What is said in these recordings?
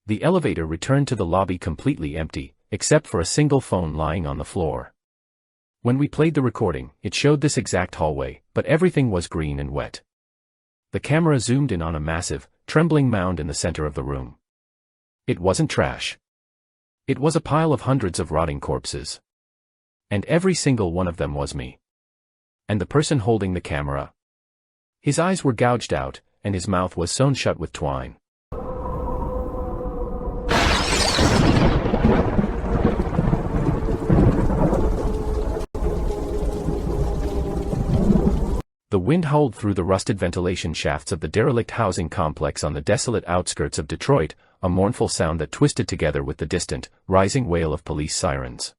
The elevator returned to the lobby completely empty, except for a single phone lying on the floor. When we played the recording, it showed this exact hallway, but everything was green and wet. The camera zoomed in on a massive, trembling mound in the center of the room. It wasn't trash. It was a pile of hundreds of rotting corpses. And every single one of them was me. And the person holding the camera. His eyes were gouged out, and his mouth was sewn shut with twine. The wind howled through the rusted ventilation shafts of the derelict housing complex on the desolate outskirts of Detroit, a mournful sound that twisted together with the distant, rising wail of police sirens.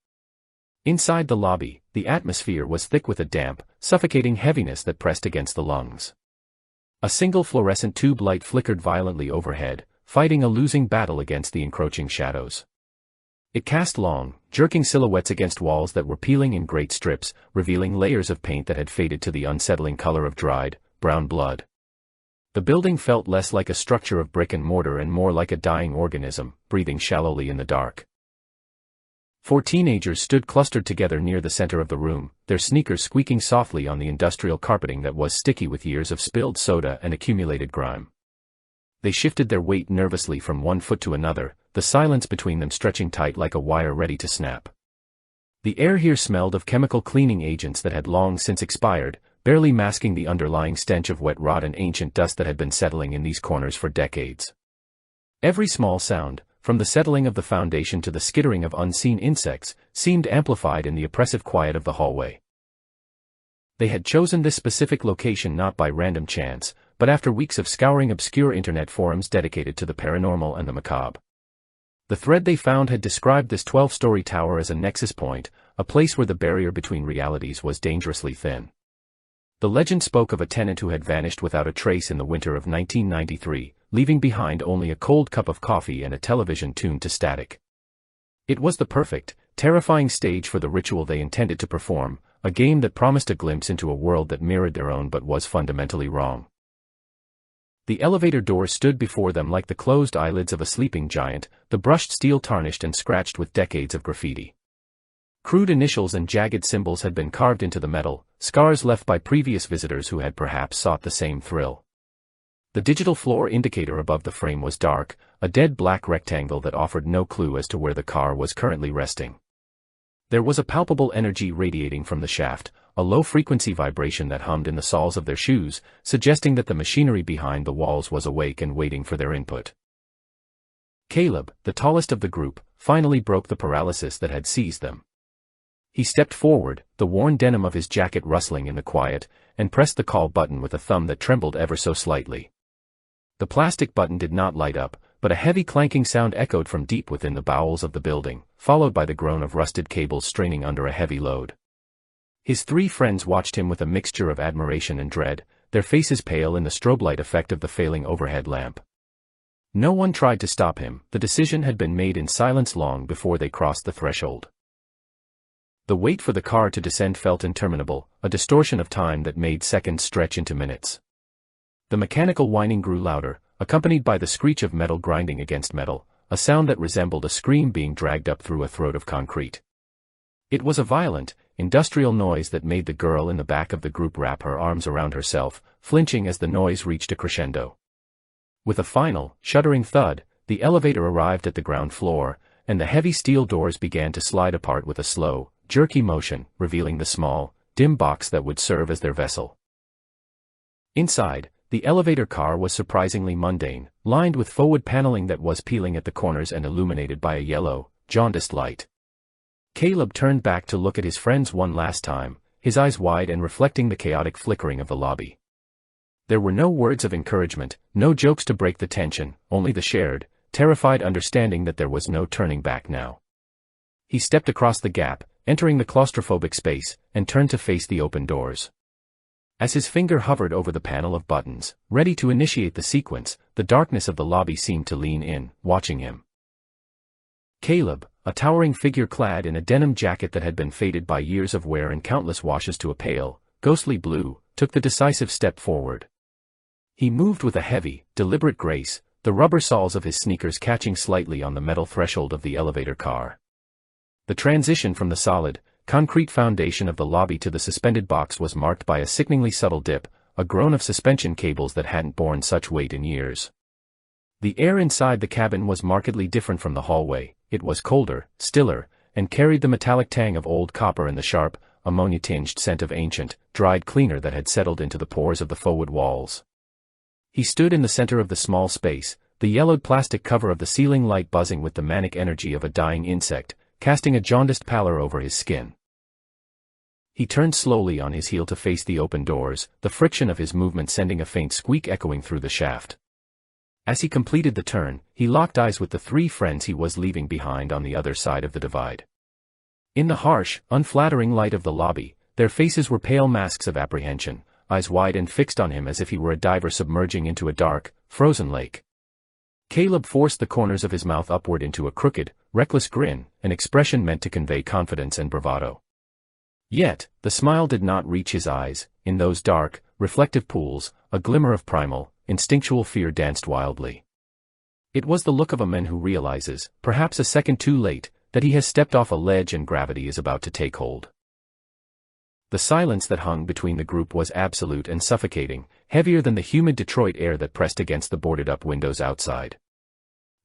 Inside the lobby, the atmosphere was thick with a damp, suffocating heaviness that pressed against the lungs. A single fluorescent tube light flickered violently overhead, fighting a losing battle against the encroaching shadows. It cast long, jerking silhouettes against walls that were peeling in great strips, revealing layers of paint that had faded to the unsettling color of dried, brown blood. The building felt less like a structure of brick and mortar and more like a dying organism, breathing shallowly in the dark. 4 teenagers stood clustered together near the center of the room, their sneakers squeaking softly on the industrial carpeting that was sticky with years of spilled soda and accumulated grime. They shifted their weight nervously from one foot to another, the silence between them stretching tight like a wire ready to snap. The air here smelled of chemical cleaning agents that had long since expired, barely masking the underlying stench of wet rot and ancient dust that had been settling in these corners for decades. Every small sound, from the settling of the foundation to the skittering of unseen insects, seemed amplified in the oppressive quiet of the hallway. They had chosen this specific location not by random chance, but after weeks of scouring obscure internet forums dedicated to the paranormal and the macabre. The thread they found had described this 12-story tower as a nexus point, a place where the barrier between realities was dangerously thin. The legend spoke of a tenant who had vanished without a trace in the winter of 1993, leaving behind only a cold cup of coffee and a television tuned to static. It was the perfect, terrifying stage for the ritual they intended to perform, a game that promised a glimpse into a world that mirrored their own but was fundamentally wrong. The elevator doors stood before them like the closed eyelids of a sleeping giant, the brushed steel tarnished and scratched with decades of graffiti. Crude initials and jagged symbols had been carved into the metal, scars left by previous visitors who had perhaps sought the same thrill. The digital floor indicator above the frame was dark, a dead black rectangle that offered no clue as to where the car was currently resting. There was a palpable energy radiating from the shaft, a low-frequency vibration that hummed in the soles of their shoes, suggesting that the machinery behind the walls was awake and waiting for their input. Caleb, the tallest of the group, finally broke the paralysis that had seized them. He stepped forward, the worn denim of his jacket rustling in the quiet, and pressed the call button with a thumb that trembled ever so slightly. The plastic button did not light up, but a heavy clanking sound echoed from deep within the bowels of the building, followed by the groan of rusted cables straining under a heavy load. His 3 friends watched him with a mixture of admiration and dread, their faces pale in the strobe light effect of the failing overhead lamp. No one tried to stop him, the decision had been made in silence long before they crossed the threshold. The wait for the car to descend felt interminable, a distortion of time that made seconds stretch into minutes. The mechanical whining grew louder, accompanied by the screech of metal grinding against metal, a sound that resembled a scream being dragged up through a throat of concrete. It was a violent, industrial noise that made the girl in the back of the group wrap her arms around herself, flinching as the noise reached a crescendo. With a final, shuddering thud, the elevator arrived at the ground floor, and the heavy steel doors began to slide apart with a slow, jerky motion, revealing the small, dim box that would serve as their vessel. Inside, the elevator car was surprisingly mundane, lined with forward paneling that was peeling at the corners and illuminated by a yellow, jaundiced light. Caleb turned back to look at his friends one last time, his eyes wide and reflecting the chaotic flickering of the lobby. There were no words of encouragement, no jokes to break the tension, only the shared, terrified understanding that there was no turning back now. He stepped across the gap, entering the claustrophobic space, and turned to face the open doors. As his finger hovered over the panel of buttons, ready to initiate the sequence, the darkness of the lobby seemed to lean in, watching him. Caleb, a towering figure clad in a denim jacket that had been faded by years of wear and countless washes to a pale, ghostly blue, took the decisive step forward. He moved with a heavy, deliberate grace, the rubber soles of his sneakers catching slightly on the metal threshold of the elevator car. The transition from the solid, concrete foundation of the lobby to the suspended box was marked by a sickeningly subtle dip, a groan of suspension cables that hadn't borne such weight in years. The air inside the cabin was markedly different from the hallway. It was colder, stiller, and carried the metallic tang of old copper and the sharp, ammonia-tinged scent of ancient, dried cleaner that had settled into the pores of the forward walls. He stood in the center of the small space, the yellowed plastic cover of the ceiling light buzzing with the manic energy of a dying insect, casting a jaundiced pallor over his skin. He turned slowly on his heel to face the open doors, the friction of his movement sending a faint squeak echoing through the shaft. As he completed the turn, he locked eyes with the three friends he was leaving behind on the other side of the divide. In the harsh, unflattering light of the lobby, their faces were pale masks of apprehension, eyes wide and fixed on him as if he were a diver submerging into a dark, frozen lake. Caleb forced the corners of his mouth upward into a crooked, reckless grin, an expression meant to convey confidence and bravado. Yet, the smile did not reach his eyes. In those dark, reflective pools, a glimmer of primal, instinctual fear danced wildly. It was the look of a man who realizes, perhaps a second too late, that he has stepped off a ledge and gravity is about to take hold. The silence that hung between the group was absolute and suffocating, heavier than the humid Detroit air that pressed against the boarded-up windows outside.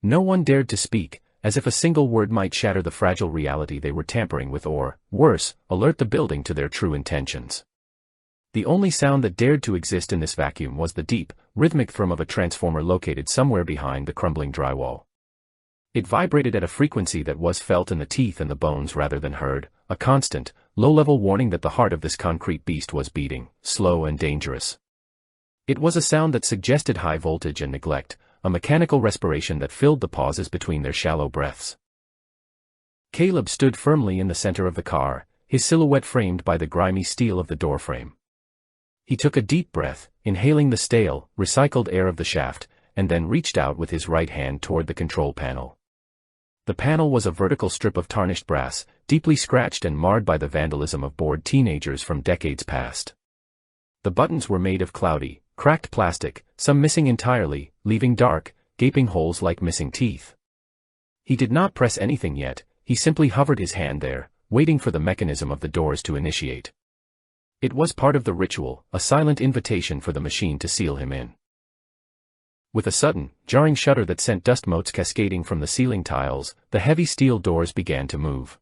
No one dared to speak, as if a single word might shatter the fragile reality they were tampering with or, worse, alert the building to their true intentions. The only sound that dared to exist in this vacuum was the deep, rhythmic thrum of a transformer located somewhere behind the crumbling drywall. It vibrated at a frequency that was felt in the teeth and the bones rather than heard, a constant, low-level warning that the heart of this concrete beast was beating, slow and dangerous. It was a sound that suggested high voltage and neglect, a mechanical respiration that filled the pauses between their shallow breaths. Caleb stood firmly in the center of the car, his silhouette framed by the grimy steel of the doorframe. He took a deep breath, inhaling the stale, recycled air of the shaft, and then reached out with his right hand toward the control panel. The panel was a vertical strip of tarnished brass, deeply scratched and marred by the vandalism of bored teenagers from decades past. The buttons were made of cloudy, cracked plastic, some missing entirely, leaving dark, gaping holes like missing teeth. He did not press anything yet, he simply hovered his hand there, waiting for the mechanism of the doors to initiate. It was part of the ritual, a silent invitation for the machine to seal him in. With a sudden, jarring shudder that sent dust motes cascading from the ceiling tiles, the heavy steel doors began to move.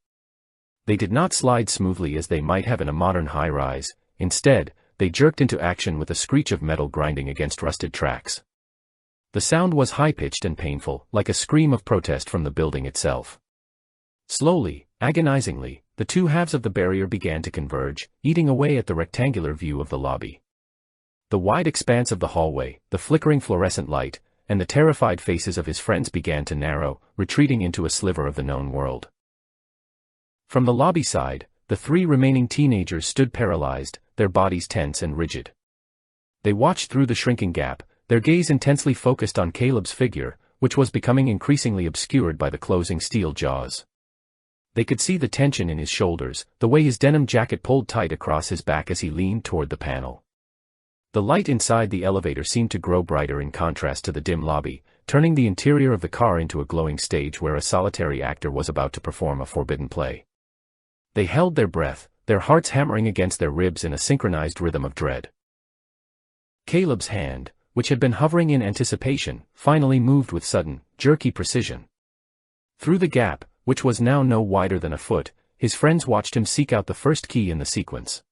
They did not slide smoothly as they might have in a modern high-rise. Instead, they jerked into action with a screech of metal grinding against rusted tracks. The sound was high-pitched and painful, like a scream of protest from the building itself. Slowly, agonizingly, the two halves of the barrier began to converge, eating away at the rectangular view of the lobby. The wide expanse of the hallway, the flickering fluorescent light, and the terrified faces of his friends began to narrow, retreating into a sliver of the known world. From the lobby side, the three remaining teenagers stood paralyzed, their bodies tense and rigid. They watched through the shrinking gap, their gaze intensely focused on Caleb's figure, which was becoming increasingly obscured by the closing steel jaws. They could see the tension in his shoulders, the way his denim jacket pulled tight across his back as he leaned toward the panel. The light inside the elevator seemed to grow brighter in contrast to the dim lobby, turning the interior of the car into a glowing stage where a solitary actor was about to perform a forbidden play. They held their breath, their hearts hammering against their ribs in a synchronized rhythm of dread. Caleb's hand, which had been hovering in anticipation, finally moved with sudden, jerky precision. Through the gap, which was now no wider than a foot, his friends watched him seek out the first key in the sequence.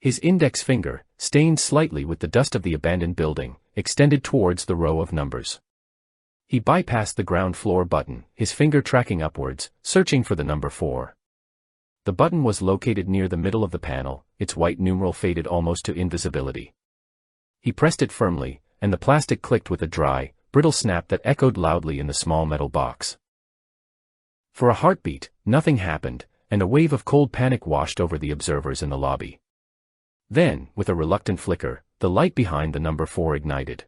His index finger, stained slightly with the dust of the abandoned building, extended towards the row of numbers. He bypassed the ground floor button, his finger tracking upwards, searching for the number 4. The button was located near the middle of the panel, its white numeral faded almost to invisibility. He pressed it firmly, and the plastic clicked with a dry, brittle snap that echoed loudly in the small metal box. For a heartbeat, nothing happened, and a wave of cold panic washed over the observers in the lobby. Then, with a reluctant flicker, the light behind the number 4 ignited.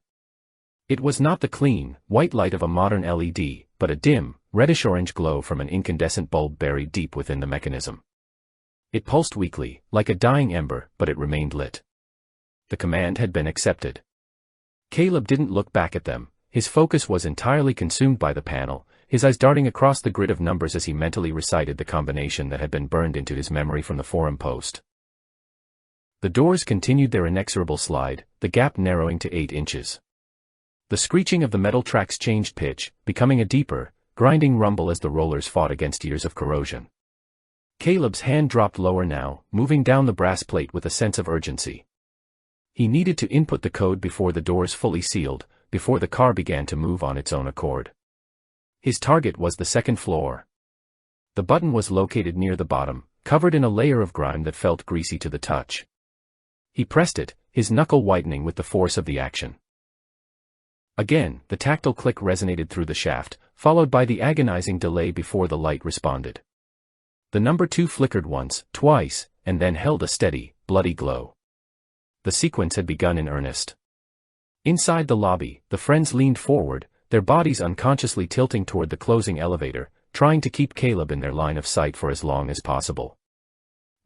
It was not the clean, white light of a modern LED, but a dim, reddish-orange glow from an incandescent bulb buried deep within the mechanism. It pulsed weakly, like a dying ember, but it remained lit. The command had been accepted. Caleb didn't look back at them, His focus was entirely consumed by the panel, his eyes darting across the grid of numbers as he mentally recited the combination that had been burned into his memory from the forum post. The doors continued their inexorable slide, the gap narrowing to 8 inches. The screeching of the metal tracks changed pitch, becoming a deeper, grinding rumble as the rollers fought against years of corrosion. Caleb's hand dropped lower now, moving down the brass plate with a sense of urgency. He needed to input the code before the doors fully sealed, before the car began to move on its own accord. His target was the second floor. The button was located near the bottom, covered in a layer of grime that felt greasy to the touch. He pressed it, his knuckle whitening with the force of the action. Again, the tactile click resonated through the shaft, followed by the agonizing delay before the light responded. The number 2 flickered once, twice, and then held a steady, bloody glow. The sequence had begun in earnest. Inside the lobby, the friends leaned forward, their bodies unconsciously tilting toward the closing elevator, trying to keep Caleb in their line of sight for as long as possible.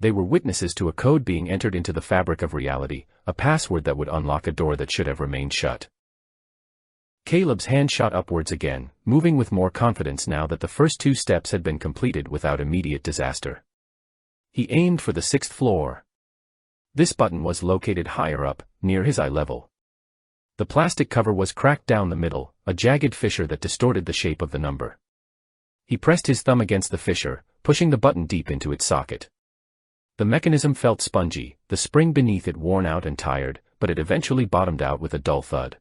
They were witnesses to a code being entered into the fabric of reality, a password that would unlock a door that should have remained shut. Caleb's hand shot upwards again, moving with more confidence now that the first 2 steps had been completed without immediate disaster. He aimed for the 6th floor. This button was located higher up, near his eye level. The plastic cover was cracked down the middle, a jagged fissure that distorted the shape of the number. He pressed his thumb against the fissure, pushing the button deep into its socket. The mechanism felt spongy, the spring beneath it worn out and tired, but it eventually bottomed out with a dull thud.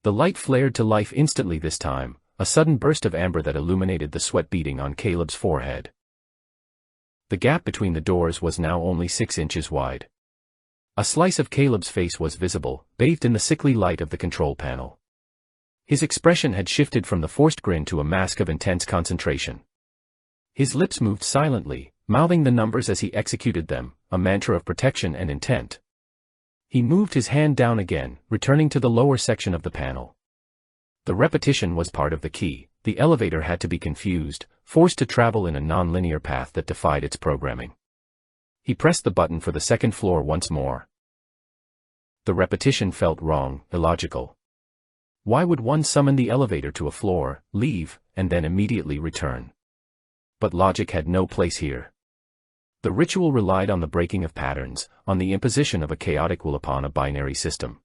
The light flared to life instantly this time, a sudden burst of amber that illuminated the sweat beading on Caleb's forehead. The gap between the doors was now only 6 inches wide. A slice of Caleb's face was visible, bathed in the sickly light of the control panel. His expression had shifted from the forced grin to a mask of intense concentration. His lips moved silently, mouthing the numbers as he executed them, a mantra of protection and intent. He moved his hand down again, returning to the lower section of the panel. The repetition was part of the key. The elevator had to be confused, forced to travel in a non-linear path that defied its programming. He pressed the button for the 2nd floor once more. The repetition felt wrong, illogical. Why would one summon the elevator to a floor, leave, and then immediately return? But logic had no place here. The ritual relied on the breaking of patterns, on the imposition of a chaotic will upon a binary system.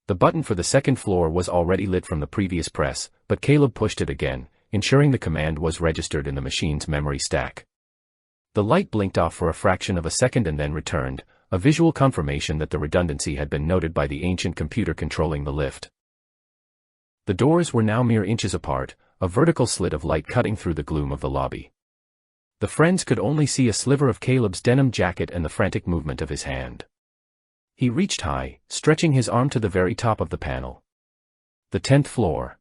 The button for the 2nd floor was already lit from the previous press, but Caleb pushed it again, ensuring the command was registered in the machine's memory stack. The light blinked off for a fraction of a second and then returned, a visual confirmation that the redundancy had been noted by the ancient computer controlling the lift. The doors were now mere inches apart, a vertical slit of light cutting through the gloom of the lobby. The friends could only see a sliver of Caleb's denim jacket and the frantic movement of his hand. He reached high, stretching his arm to the very top of the panel. The 10th floor.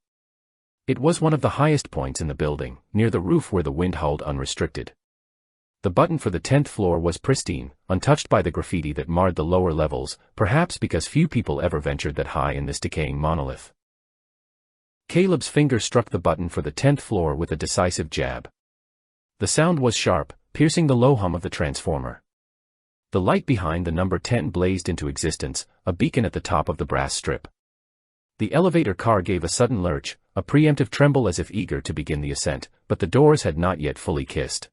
It was one of the highest points in the building, near the roof where the wind howled unrestricted. The button for the 10th floor was pristine, untouched by the graffiti that marred the lower levels, perhaps because few people ever ventured that high in this decaying monolith. Caleb's finger struck the button for the 10th floor with a decisive jab. The sound was sharp, piercing the low hum of the transformer. The light behind the number 10 blazed into existence, a beacon at the top of the brass strip. The elevator car gave a sudden lurch, a preemptive tremble as if eager to begin the ascent, but the doors had not yet fully kissed.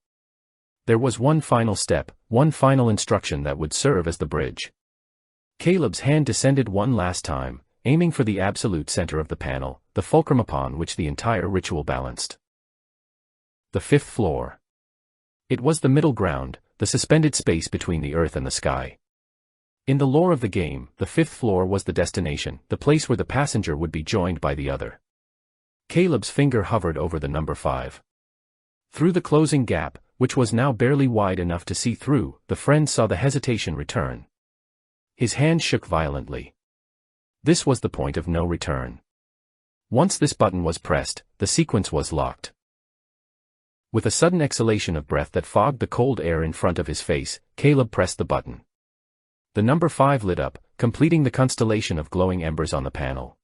There was one final step, one final instruction that would serve as the bridge. Caleb's hand descended one last time, aiming for the absolute center of the panel, the fulcrum upon which the entire ritual balanced. The 5th floor. It was the middle ground, the suspended space between the earth and the sky. In the lore of the game, the 5th floor was the destination, the place where the passenger would be joined by the other. Caleb's finger hovered over the number 5. Through the closing gap, which was now barely wide enough to see through, the friend saw the hesitation return. His hand shook violently. This was the point of no return. Once this button was pressed, the sequence was locked. With a sudden exhalation of breath that fogged the cold air in front of his face, Caleb pressed the button. The number 5 lit up, completing the constellation of glowing embers on the panel.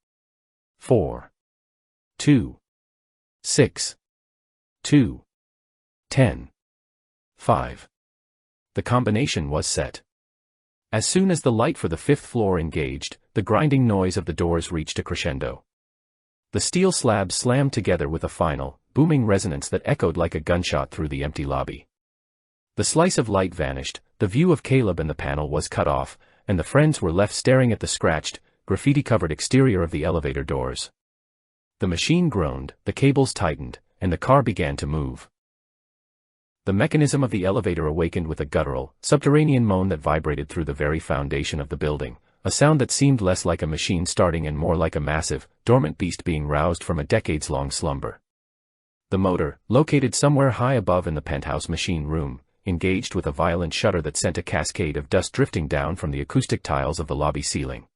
4. 2. 6. 2. 10. 5. The combination was set. As soon as the light for the 5th floor engaged, the grinding noise of the doors reached a crescendo. The steel slabs slammed together with a final, booming resonance that echoed like a gunshot through the empty lobby. The slice of light vanished, the view of Caleb and the panel was cut off, and the friends were left staring at the scratched, graffiti-covered exterior of the elevator doors. The machine groaned, the cables tightened, and the car began to move. The mechanism of the elevator awakened with a guttural, subterranean moan that vibrated through the very foundation of the building, a sound that seemed less like a machine starting and more like a massive, dormant beast being roused from a decades-long slumber. The motor, located somewhere high above in the penthouse machine room, engaged with a violent shudder that sent a cascade of dust drifting down from the acoustic tiles of the lobby ceiling.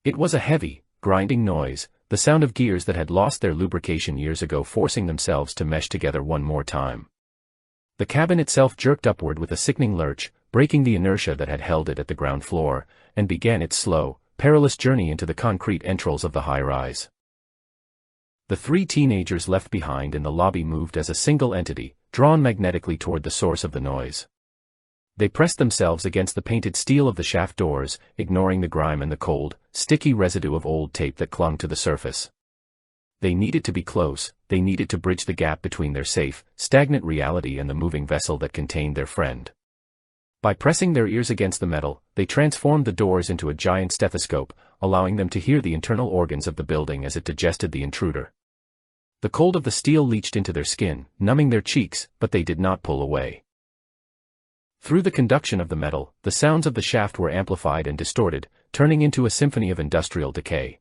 It was a heavy, grinding noise, the sound of gears that had lost their lubrication years ago forcing themselves to mesh together one more time. The cabin itself jerked upward with a sickening lurch, breaking the inertia that had held it at the ground floor, and began its slow, perilous journey into the concrete entrails of the high-rise. The three teenagers left behind in the lobby moved as a single entity, drawn magnetically toward the source of the noise. They pressed themselves against the painted steel of the shaft doors, ignoring the grime and the cold, sticky residue of old tape that clung to the surface. They needed to be close, they needed to bridge the gap between their safe, stagnant reality and the moving vessel that contained their friend. By pressing their ears against the metal, they transformed the doors into a giant stethoscope, allowing them to hear the internal organs of the building as it digested the intruder. The cold of the steel leached into their skin, numbing their cheeks, but they did not pull away. Through the conduction of the metal, the sounds of the shaft were amplified and distorted, turning into a symphony of industrial decay.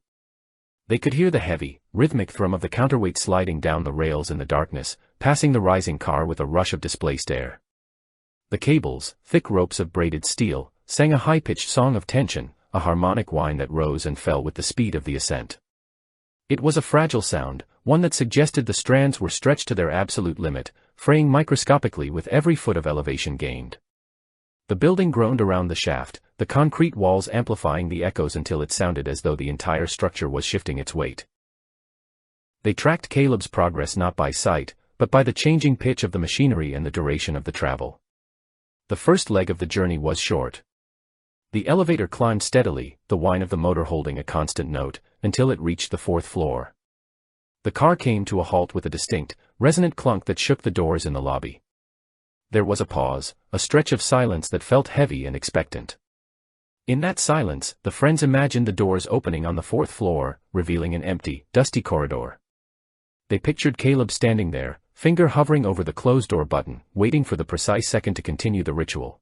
They could hear the heavy, rhythmic thrum of the counterweight sliding down the rails in the darkness, passing the rising car with a rush of displaced air. The cables, thick ropes of braided steel, sang a high-pitched song of tension, a harmonic whine that rose and fell with the speed of the ascent. It was a fragile sound, one that suggested the strands were stretched to their absolute limit, fraying microscopically with every foot of elevation gained. The building groaned around the shaft, the concrete walls amplifying the echoes until it sounded as though the entire structure was shifting its weight. They tracked Caleb's progress not by sight, but by the changing pitch of the machinery and the duration of the travel. The first leg of the journey was short. The elevator climbed steadily, the whine of the motor holding a constant note, until it reached the fourth floor. The car came to a halt with a distinct, resonant clunk that shook the doors in the lobby. There was a pause, a stretch of silence that felt heavy and expectant. In that silence, the friends imagined the doors opening on the fourth floor, revealing an empty, dusty corridor. They pictured Caleb standing there, finger hovering over the closed door button, waiting for the precise second to continue the ritual.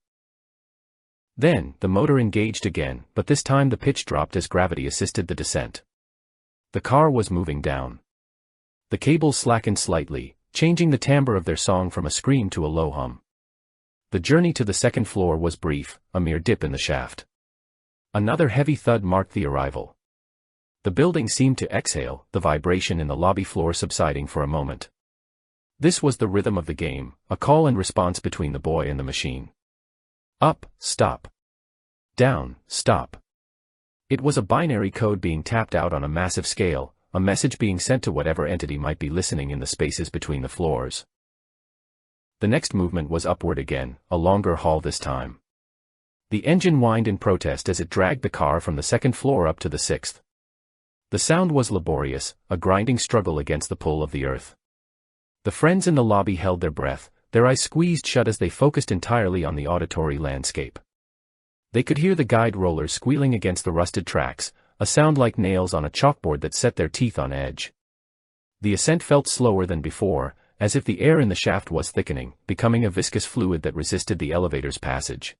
Then, the motor engaged again, but this time the pitch dropped as gravity assisted the descent. The car was moving down. The cables slackened slightly, changing the timbre of their song from a scream to a low hum. The journey to the second floor was brief, a mere dip in the shaft. Another heavy thud marked the arrival. The building seemed to exhale, the vibration in the lobby floor subsiding for a moment. This was the rhythm of the game, a call and response between the boy and the machine. Up, stop. Down, stop. It was a binary code being tapped out on a massive scale, a message being sent to whatever entity might be listening in the spaces between the floors. The next movement was upward again, a longer haul this time. The engine whined in protest as it dragged the car from the second floor up to the sixth. The sound was laborious, a grinding struggle against the pull of the earth. The friends in the lobby held their breath, their eyes squeezed shut as they focused entirely on the auditory landscape. They could hear the guide rollers squealing against the rusted tracks, a sound like nails on a chalkboard that set their teeth on edge. The ascent felt slower than before, as if the air in the shaft was thickening, becoming a viscous fluid that resisted the elevator's passage.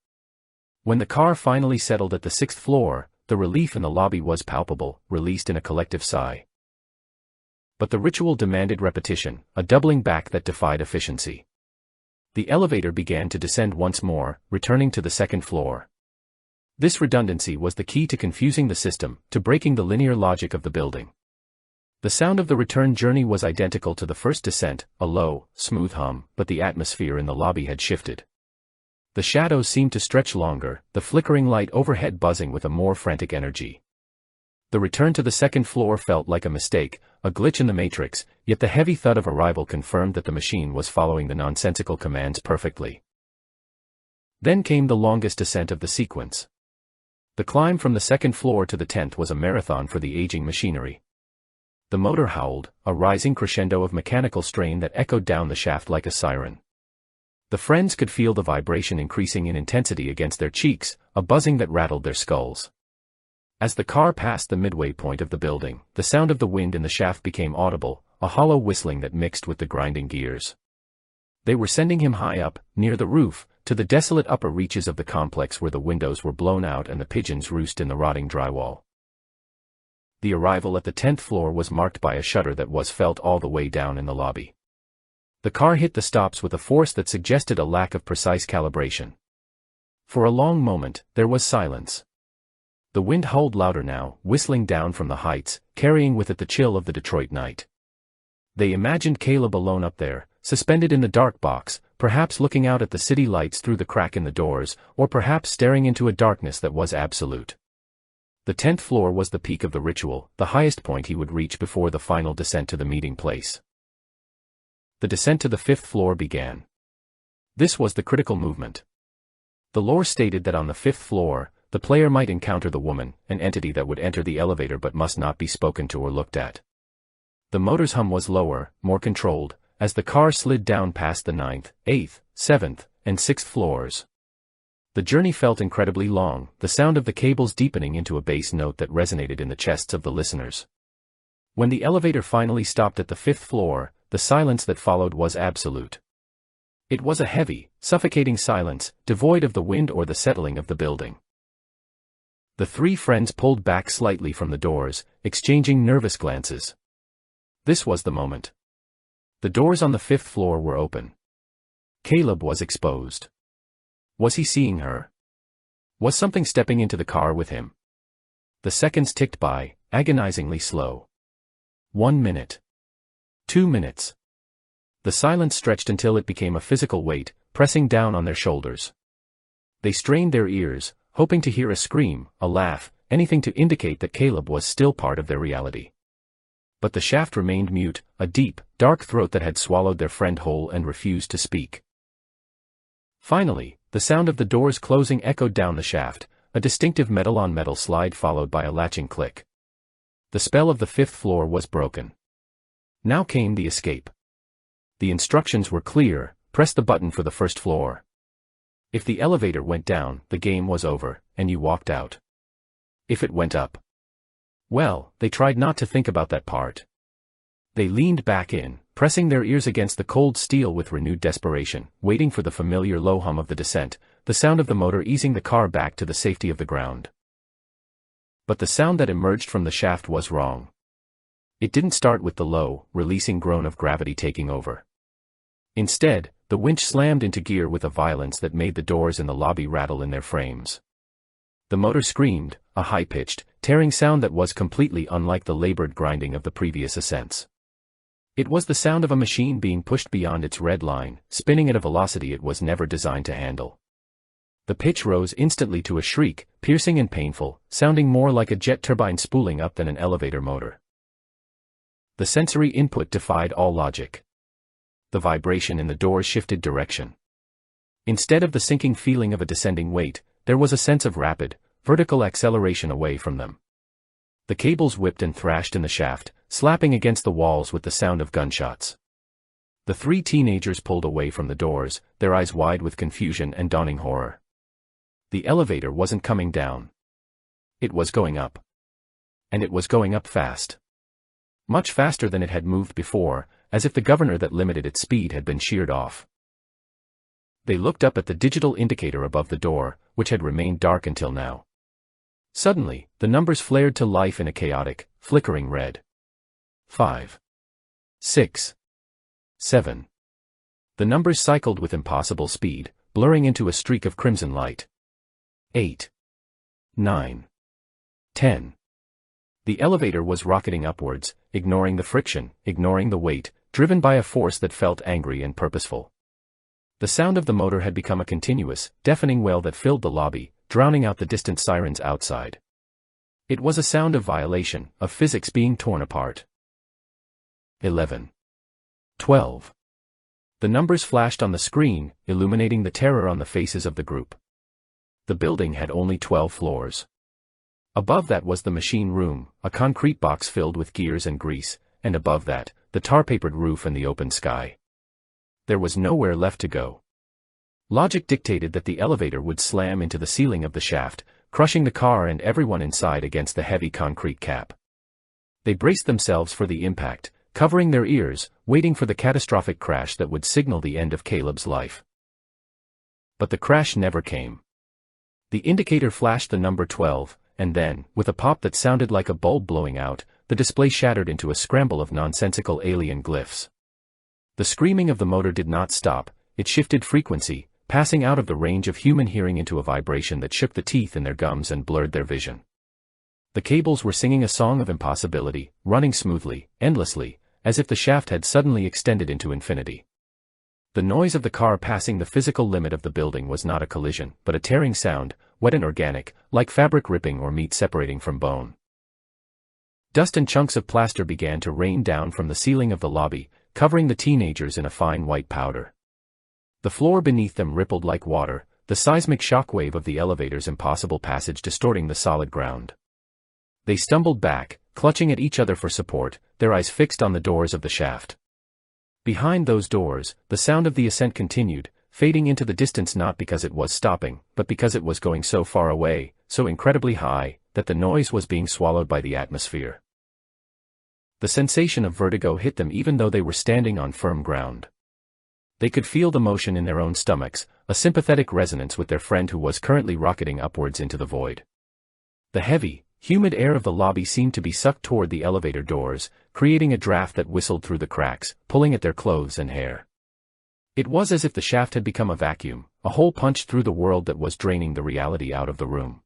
When the car finally settled at the sixth floor, the relief in the lobby was palpable, released in a collective sigh. But the ritual demanded repetition, a doubling back that defied efficiency. The elevator began to descend once more, returning to the second floor. This redundancy was the key to confusing the system, to breaking the linear logic of the building. The sound of the return journey was identical to the first descent, a low, smooth hum, but the atmosphere in the lobby had shifted. The shadows seemed to stretch longer, the flickering light overhead buzzing with a more frantic energy. The return to the second floor felt like a mistake, a glitch in the matrix, yet the heavy thud of arrival confirmed that the machine was following the nonsensical commands perfectly. Then came the longest descent of the sequence. The climb from the second floor to the 10th was a marathon for the aging machinery. The motor howled, a rising crescendo of mechanical strain that echoed down the shaft like a siren. The friends could feel the vibration increasing in intensity against their cheeks, a buzzing that rattled their skulls. As the car passed the midway point of the building, the sound of the wind in the shaft became audible, a hollow whistling that mixed with the grinding gears. They were sending him high up, near the roof, to the desolate upper reaches of the complex where the windows were blown out and the pigeons roost in the rotting drywall. The arrival at the 10th floor was marked by a shudder that was felt all the way down in the lobby. The car hit the stops with a force that suggested a lack of precise calibration. For a long moment, there was silence. The wind howled louder now, whistling down from the heights, carrying with it the chill of the Detroit night. They imagined Caleb alone up there, suspended in the dark box, perhaps looking out at the city lights through the crack in the doors, or perhaps staring into a darkness that was absolute. The 10th floor was the peak of the ritual, the highest point he would reach before the final descent to the meeting place. The descent to the 5th floor began. This was the critical movement. The lore stated that on the 5th floor, the player might encounter the woman, an entity that would enter the elevator but must not be spoken to or looked at. The motor's hum was lower, more controlled, as the car slid down past the 9th, 8th, 7th, and 6th floors. The journey felt incredibly long, the sound of the cables deepening into a bass note that resonated in the chests of the listeners. When the elevator finally stopped at the 5th floor, the silence that followed was absolute. It was a heavy, suffocating silence, devoid of the wind or the settling of the building. The three friends pulled back slightly from the doors, exchanging nervous glances. This was the moment. The doors on the 5th floor were open. Caleb was exposed. Was he seeing her? Was something stepping into the car with him? The seconds ticked by, agonizingly slow. 1 minute. 2 minutes. The silence stretched until it became a physical weight, pressing down on their shoulders. They strained their ears, hoping to hear a scream, a laugh, anything to indicate that Caleb was still part of their reality. But the shaft remained mute, a deep, dark throat that had swallowed their friend whole and refused to speak. Finally, the sound of the doors closing echoed down the shaft, a distinctive metal-on-metal slide followed by a latching click. The spell of the 5th floor was broken. Now came the escape. The instructions were clear: press the button for the 1st floor. If the elevator went down, the game was over, and you walked out. If it went up, well, they tried not to think about that part. They leaned back in, pressing their ears against the cold steel with renewed desperation, waiting for the familiar low hum of the descent, the sound of the motor easing the car back to the safety of the ground. But the sound that emerged from the shaft was wrong. It didn't start with the low, releasing groan of gravity taking over. Instead, the winch slammed into gear with a violence that made the doors in the lobby rattle in their frames. The motor screamed, a high-pitched, tearing sound that was completely unlike the labored grinding of the previous ascents. It was the sound of a machine being pushed beyond its red line, spinning at a velocity it was never designed to handle. The pitch rose instantly to a shriek, piercing and painful, sounding more like a jet turbine spooling up than an elevator motor. The sensory input defied all logic. The vibration in the doors shifted direction. Instead of the sinking feeling of a descending weight, there was a sense of rapid, vertical acceleration away from them. The cables whipped and thrashed in the shaft, slapping against the walls with the sound of gunshots. The three teenagers pulled away from the doors, their eyes wide with confusion and dawning horror. The elevator wasn't coming down. It was going up. And it was going up fast. Much faster than it had moved before, as if the governor that limited its speed had been sheared off. They looked up at the digital indicator above the door, which had remained dark until now. Suddenly, the numbers flared to life in a chaotic, flickering red. 5. 6. 7. The numbers cycled with impossible speed, blurring into a streak of crimson light. 8. 9. 10. The elevator was rocketing upwards, ignoring the friction, ignoring the weight, driven by a force that felt angry and purposeful. The sound of the motor had become a continuous, deafening wail that filled the lobby, drowning out the distant sirens outside. It was a sound of violation, of physics being torn apart. 11. 12. The numbers flashed on the screen, illuminating the terror on the faces of the group. The building had only 12 floors. Above that was the machine room, a concrete box filled with gears and grease, and above that, the tar-papered roof and the open sky. There was nowhere left to go. Logic dictated that the elevator would slam into the ceiling of the shaft, crushing the car and everyone inside against the heavy concrete cap. They braced themselves for the impact, covering their ears, waiting for the catastrophic crash that would signal the end of Caleb's life. But the crash never came. The indicator flashed the number 12, and then, with a pop that sounded like a bulb blowing out, the display shattered into a scramble of nonsensical alien glyphs. The screaming of the motor did not stop, it shifted frequency, passing out of the range of human hearing into a vibration that shook the teeth in their gums and blurred their vision. The cables were singing a song of impossibility, running smoothly, endlessly, as if the shaft had suddenly extended into infinity. The noise of the car passing the physical limit of the building was not a collision, but a tearing sound, wet and organic, like fabric ripping or meat separating from bone. Dust and chunks of plaster began to rain down from the ceiling of the lobby, covering the teenagers in a fine white powder. The floor beneath them rippled like water, the seismic shockwave of the elevator's impossible passage distorting the solid ground. They stumbled back, clutching at each other for support, their eyes fixed on the doors of the shaft. Behind those doors, the sound of the ascent continued, fading into the distance not because it was stopping, but because it was going so far away, so incredibly high, that the noise was being swallowed by the atmosphere. The sensation of vertigo hit them even though they were standing on firm ground. They could feel the motion in their own stomachs, a sympathetic resonance with their friend who was currently rocketing upwards into the void. The heavy, humid air of the lobby seemed to be sucked toward the elevator doors, creating a draft that whistled through the cracks, pulling at their clothes and hair. It was as if the shaft had become a vacuum, a hole punched through the world that was draining the reality out of the room.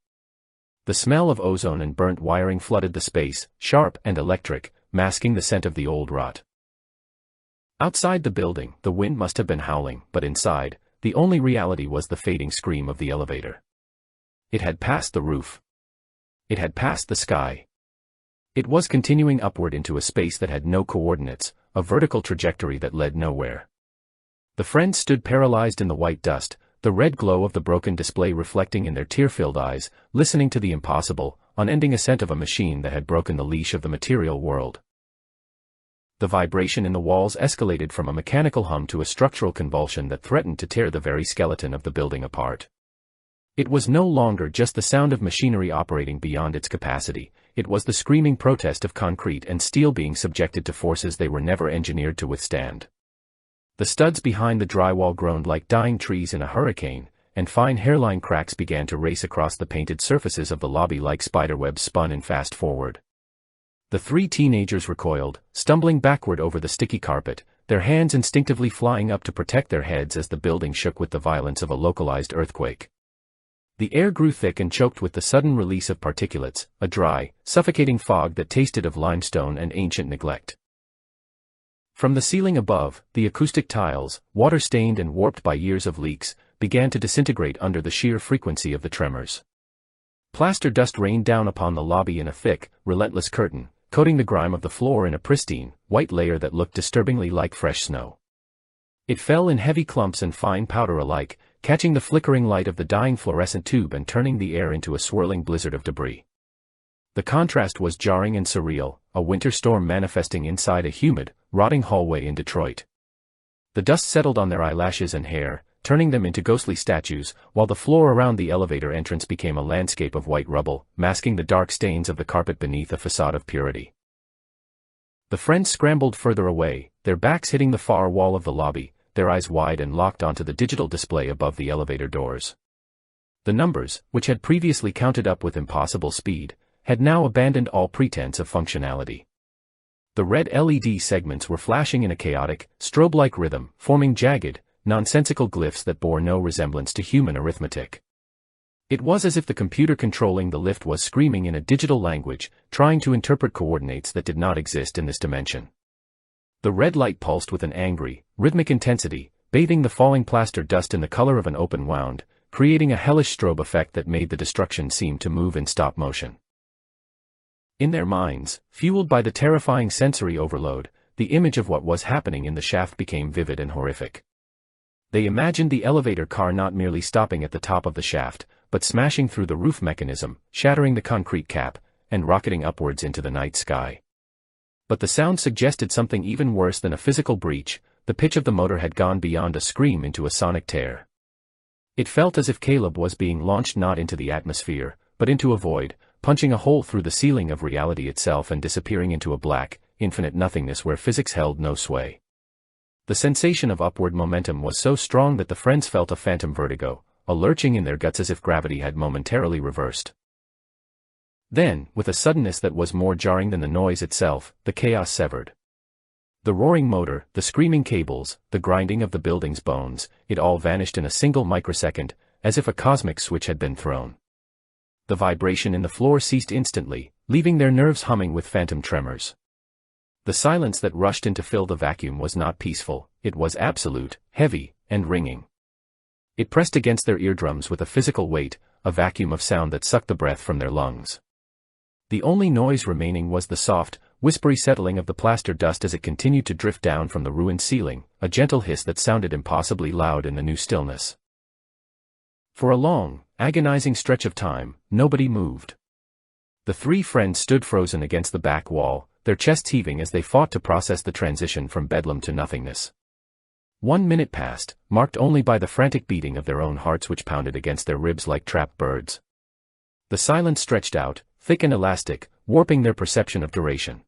The smell of ozone and burnt wiring flooded the space, sharp and electric, masking the scent of the old rot. Outside the building, the wind must have been howling, but inside, the only reality was the fading scream of the elevator. It had passed the roof. It had passed the sky. It was continuing upward into a space that had no coordinates, a vertical trajectory that led nowhere. The friends stood paralyzed in the white dust, the red glow of the broken display reflecting in their tear-filled eyes, listening to the impossible, unending ascent of a machine that had broken the leash of the material world. The vibration in the walls escalated from a mechanical hum to a structural convulsion that threatened to tear the very skeleton of the building apart. It was no longer just the sound of machinery operating beyond its capacity, it was the screaming protest of concrete and steel being subjected to forces they were never engineered to withstand. The studs behind the drywall groaned like dying trees in a hurricane, and fine hairline cracks began to race across the painted surfaces of the lobby like spiderwebs spun in fast forward. The three teenagers recoiled, stumbling backward over the sticky carpet, their hands instinctively flying up to protect their heads as the building shook with the violence of a localized earthquake. The air grew thick and choked with the sudden release of particulates, a dry, suffocating fog that tasted of limestone and ancient neglect. From the ceiling above, the acoustic tiles, water-stained and warped by years of leaks, began to disintegrate under the sheer frequency of the tremors. Plaster dust rained down upon the lobby in a thick, relentless curtain, coating the grime of the floor in a pristine, white layer that looked disturbingly like fresh snow. It fell in heavy clumps and fine powder alike, catching the flickering light of the dying fluorescent tube and turning the air into a swirling blizzard of debris. The contrast was jarring and surreal, a winter storm manifesting inside a humid, rotting hallway in Detroit. The dust settled on their eyelashes and hair, turning them into ghostly statues, while the floor around the elevator entrance became a landscape of white rubble, masking the dark stains of the carpet beneath a facade of purity. The friends scrambled further away, their backs hitting the far wall of the lobby, their eyes wide and locked onto the digital display above the elevator doors. The numbers, which had previously counted up with impossible speed, had now abandoned all pretense of functionality. The red LED segments were flashing in a chaotic, strobe-like rhythm, forming jagged, nonsensical glyphs that bore no resemblance to human arithmetic. It was as if the computer controlling the lift was screaming in a digital language, trying to interpret coordinates that did not exist in this dimension. The red light pulsed with an angry, rhythmic intensity, bathing the falling plaster dust in the color of an open wound, creating a hellish strobe effect that made the destruction seem to move in stop motion. In their minds, fueled by the terrifying sensory overload, the image of what was happening in the shaft became vivid and horrific. They imagined the elevator car not merely stopping at the top of the shaft, but smashing through the roof mechanism, shattering the concrete cap, and rocketing upwards into the night sky. But the sound suggested something even worse than a physical breach. The pitch of the motor had gone beyond a scream into a sonic tear. It felt as if Caleb was being launched not into the atmosphere, but into a void, punching a hole through the ceiling of reality itself and disappearing into a black, infinite nothingness where physics held no sway. The sensation of upward momentum was so strong that the friends felt a phantom vertigo, a lurching in their guts as if gravity had momentarily reversed. Then, with a suddenness that was more jarring than the noise itself, the chaos severed. The roaring motor, the screaming cables, the grinding of the building's bones, it all vanished in a single microsecond, as if a cosmic switch had been thrown. The vibration in the floor ceased instantly, leaving their nerves humming with phantom tremors. The silence that rushed in to fill the vacuum was not peaceful, it was absolute, heavy, and ringing. It pressed against their eardrums with a physical weight, a vacuum of sound that sucked the breath from their lungs. The only noise remaining was the soft, whispery settling of the plaster dust as it continued to drift down from the ruined ceiling, a gentle hiss that sounded impossibly loud in the new stillness. For a long, agonizing stretch of time, nobody moved. The three friends stood frozen against the back wall, their chests heaving as they fought to process the transition from bedlam to nothingness. 1 minute passed, marked only by the frantic beating of their own hearts which pounded against their ribs like trapped birds. The silence stretched out, thick and elastic, warping their perception of duration.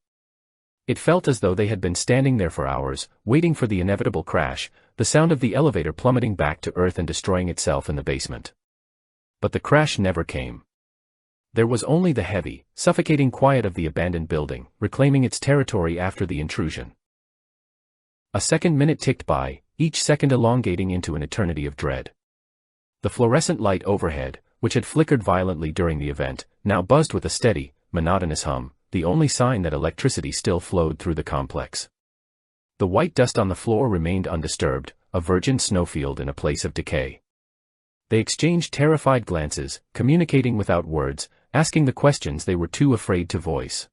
It felt as though they had been standing there for hours, waiting for the inevitable crash, the sound of the elevator plummeting back to earth and destroying itself in the basement. But the crash never came. There was only the heavy, suffocating quiet of the abandoned building, reclaiming its territory after the intrusion. A second minute ticked by, each second elongating into an eternity of dread. The fluorescent light overhead, which had flickered violently during the event, now buzzed with a steady, monotonous hum, the only sign that electricity still flowed through the complex. The white dust on the floor remained undisturbed, a virgin snowfield in a place of decay. They exchanged terrified glances, communicating without words, asking the questions they were too afraid to voice.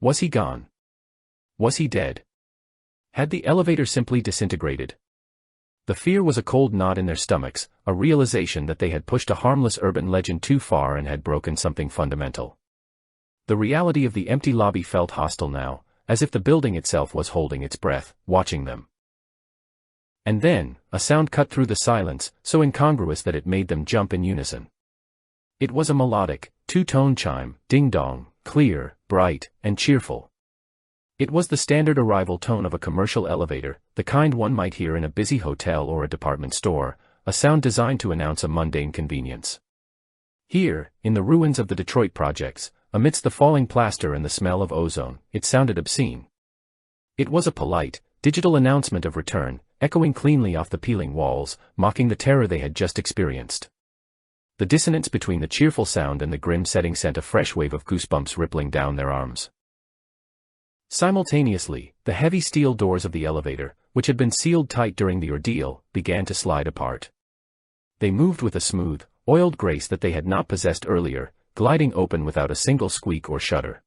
Was he gone? Was he dead? Had the elevator simply disintegrated? The fear was a cold knot in their stomachs, a realization that they had pushed a harmless urban legend too far and had broken something fundamental. The reality of the empty lobby felt hostile now, as if the building itself was holding its breath, watching them. And then, a sound cut through the silence, so incongruous that it made them jump in unison. It was a melodic, two-tone chime, ding-dong, clear, bright, and cheerful. It was the standard arrival tone of a commercial elevator, the kind one might hear in a busy hotel or a department store, a sound designed to announce a mundane convenience. Here, in the ruins of the Detroit projects, amidst the falling plaster and the smell of ozone, it sounded obscene. It was a polite, digital announcement of return, echoing cleanly off the peeling walls, mocking the terror they had just experienced. The dissonance between the cheerful sound and the grim setting sent a fresh wave of goosebumps rippling down their arms. Simultaneously, the heavy steel doors of the elevator, which had been sealed tight during the ordeal, began to slide apart. They moved with a smooth, oiled grace that they had not possessed earlier, gliding open without a single squeak or shudder.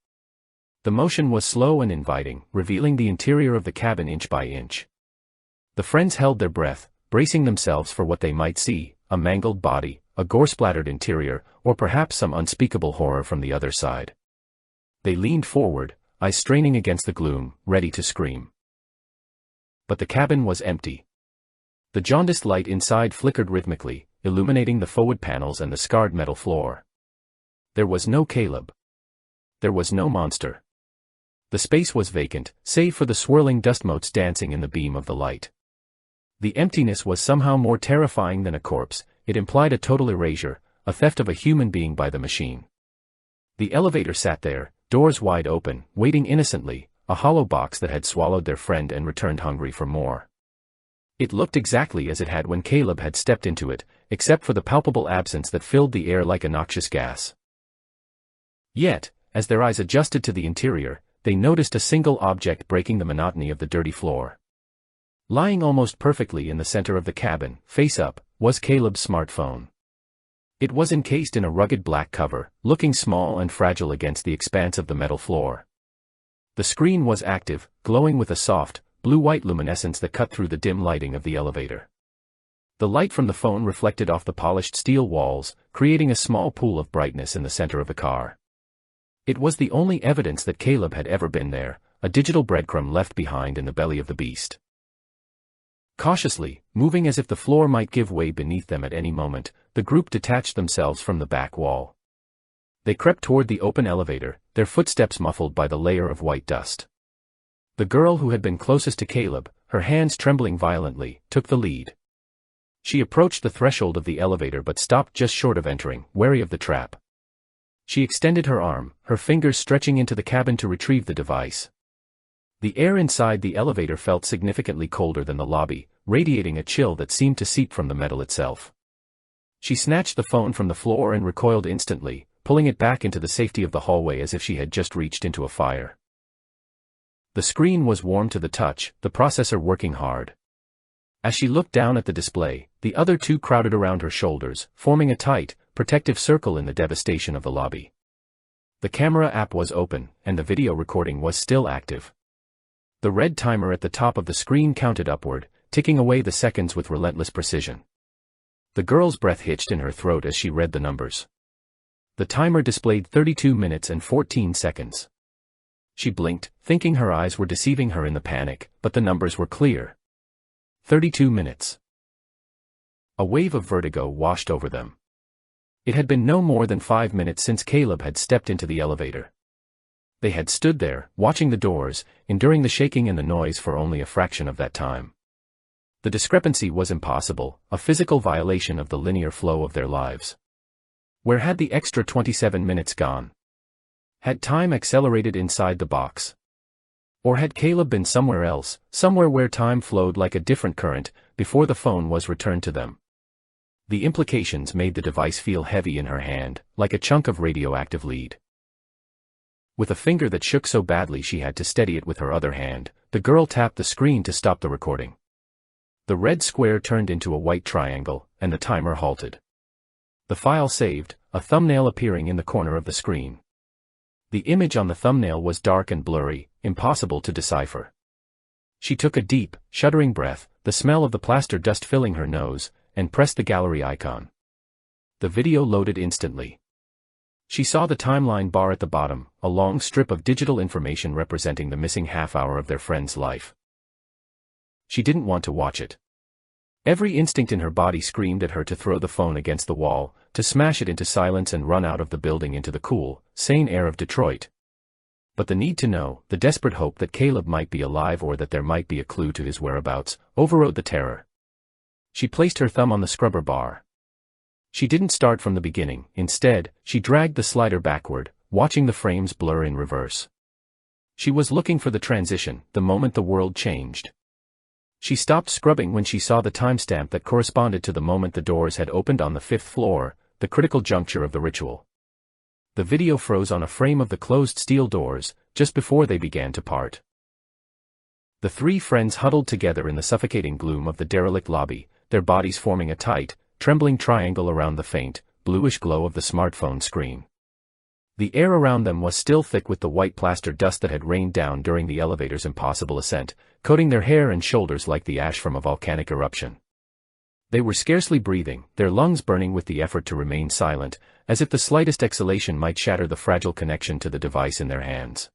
The motion was slow and inviting, revealing the interior of the cabin inch by inch. The friends held their breath, bracing themselves for what they might see, a mangled body, a gore-splattered interior, or perhaps some unspeakable horror from the other side. They leaned forward, eyes straining against the gloom, ready to scream. But the cabin was empty. The jaundiced light inside flickered rhythmically, illuminating the forward panels and the scarred metal floor. There was no Caleb. There was no monster. The space was vacant, save for the swirling dust motes dancing in the beam of the light. The emptiness was somehow more terrifying than a corpse, it implied a total erasure, a theft of a human being by the machine. The elevator sat there, doors wide open, waiting innocently, a hollow box that had swallowed their friend and returned hungry for more. It looked exactly as it had when Caleb had stepped into it, except for the palpable absence that filled the air like a noxious gas. Yet, as their eyes adjusted to the interior, they noticed a single object breaking the monotony of the dirty floor. Lying almost perfectly in the center of the cabin, face up, was Caleb's smartphone. It was encased in a rugged black cover, looking small and fragile against the expanse of the metal floor. The screen was active, glowing with a soft, blue-white luminescence that cut through the dim lighting of the elevator. The light from the phone reflected off the polished steel walls, creating a small pool of brightness in the center of the car. It was the only evidence that Caleb had ever been there, a digital breadcrumb left behind in the belly of the beast. Cautiously, moving as if the floor might give way beneath them at any moment, the group detached themselves from the back wall. They crept toward the open elevator, their footsteps muffled by the layer of white dust. The girl who had been closest to Caleb, her hands trembling violently, took the lead. She approached the threshold of the elevator but stopped just short of entering, wary of the trap. She extended her arm, her fingers stretching into the cabin to retrieve the device. The air inside the elevator felt significantly colder than the lobby, radiating a chill that seemed to seep from the metal itself. She snatched the phone from the floor and recoiled instantly, pulling it back into the safety of the hallway as if she had just reached into a fire. The screen was warm to the touch, the processor working hard. As she looked down at the display, the other two crowded around her shoulders, forming a tight, protective circle in the devastation of the lobby. The camera app was open, and the video recording was still active. The red timer at the top of the screen counted upward, ticking away the seconds with relentless precision. The girl's breath hitched in her throat as she read the numbers. The timer displayed 32 minutes and 14 seconds. She blinked, thinking her eyes were deceiving her in the panic, but the numbers were clear. 32 minutes. A wave of vertigo washed over them. It had been no more than 5 minutes since Caleb had stepped into the elevator. They had stood there, watching the doors, enduring the shaking and the noise for only a fraction of that time. The discrepancy was impossible, a physical violation of the linear flow of their lives. Where had the extra 27 minutes gone? Had time accelerated inside the box? Or had Caleb been somewhere else, somewhere where time flowed like a different current, before the phone was returned to them? The implications made the device feel heavy in her hand, like a chunk of radioactive lead. With a finger that shook so badly she had to steady it with her other hand, the girl tapped the screen to stop the recording. The red square turned into a white triangle, and the timer halted. The file saved, a thumbnail appearing in the corner of the screen. The image on the thumbnail was dark and blurry, impossible to decipher. She took a deep, shuddering breath, the smell of the plaster dust filling her nose, and pressed the gallery icon. The video loaded instantly. She saw the timeline bar at the bottom, a long strip of digital information representing the missing half hour of their friend's life. She didn't want to watch it. Every instinct in her body screamed at her to throw the phone against the wall, to smash it into silence and run out of the building into the cool, sane air of Detroit. But the need to know, the desperate hope that Caleb might be alive or that there might be a clue to his whereabouts, overrode the terror. She placed her thumb on the scrubber bar. She didn't start from the beginning, instead, she dragged the slider backward, watching the frames blur in reverse. She was looking for the transition, the moment the world changed. She stopped scrubbing when she saw the timestamp that corresponded to the moment the doors had opened on the 5th floor, the critical juncture of the ritual. The video froze on a frame of the closed steel doors, just before they began to part. The three friends huddled together in the suffocating gloom of the derelict lobby, their bodies forming a tight, trembling triangle around the faint, bluish glow of the smartphone screen. The air around them was still thick with the white plaster dust that had rained down during the elevator's impossible ascent, coating their hair and shoulders like the ash from a volcanic eruption. They were scarcely breathing, their lungs burning with the effort to remain silent, as if the slightest exhalation might shatter the fragile connection to the device in their hands.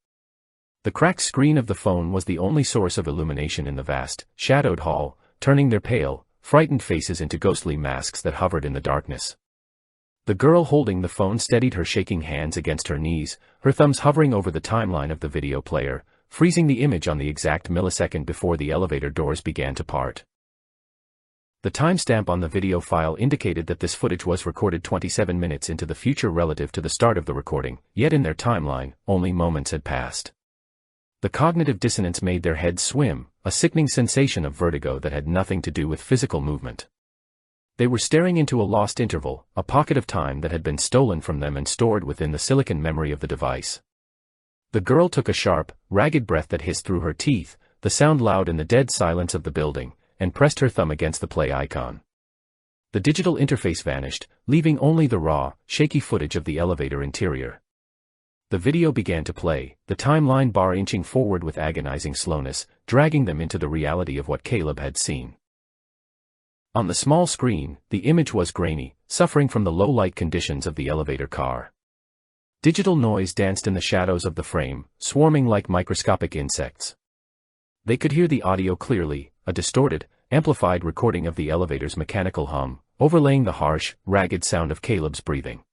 The cracked screen of the phone was the only source of illumination in the vast, shadowed hall, turning their pale, frightened faces into ghostly masks that hovered in the darkness. The girl holding the phone steadied her shaking hands against her knees, her thumbs hovering over the timeline of the video player, freezing the image on the exact millisecond before the elevator doors began to part. The timestamp on the video file indicated that this footage was recorded 27 minutes into the future relative to the start of the recording, yet in their timeline, only moments had passed. The cognitive dissonance made their heads swim, a sickening sensation of vertigo that had nothing to do with physical movement. They were staring into a lost interval, a pocket of time that had been stolen from them and stored within the silicon memory of the device. The girl took a sharp, ragged breath that hissed through her teeth, the sound loud in the dead silence of the building, and pressed her thumb against the play icon. The digital interface vanished, leaving only the raw, shaky footage of the elevator interior. The video began to play, the timeline bar inching forward with agonizing slowness, dragging them into the reality of what Caleb had seen. On the small screen, the image was grainy, suffering from the low-light conditions of the elevator car. Digital noise danced in the shadows of the frame, swarming like microscopic insects. They could hear the audio clearly, a distorted, amplified recording of the elevator's mechanical hum, overlaying the harsh, ragged sound of Caleb's breathing.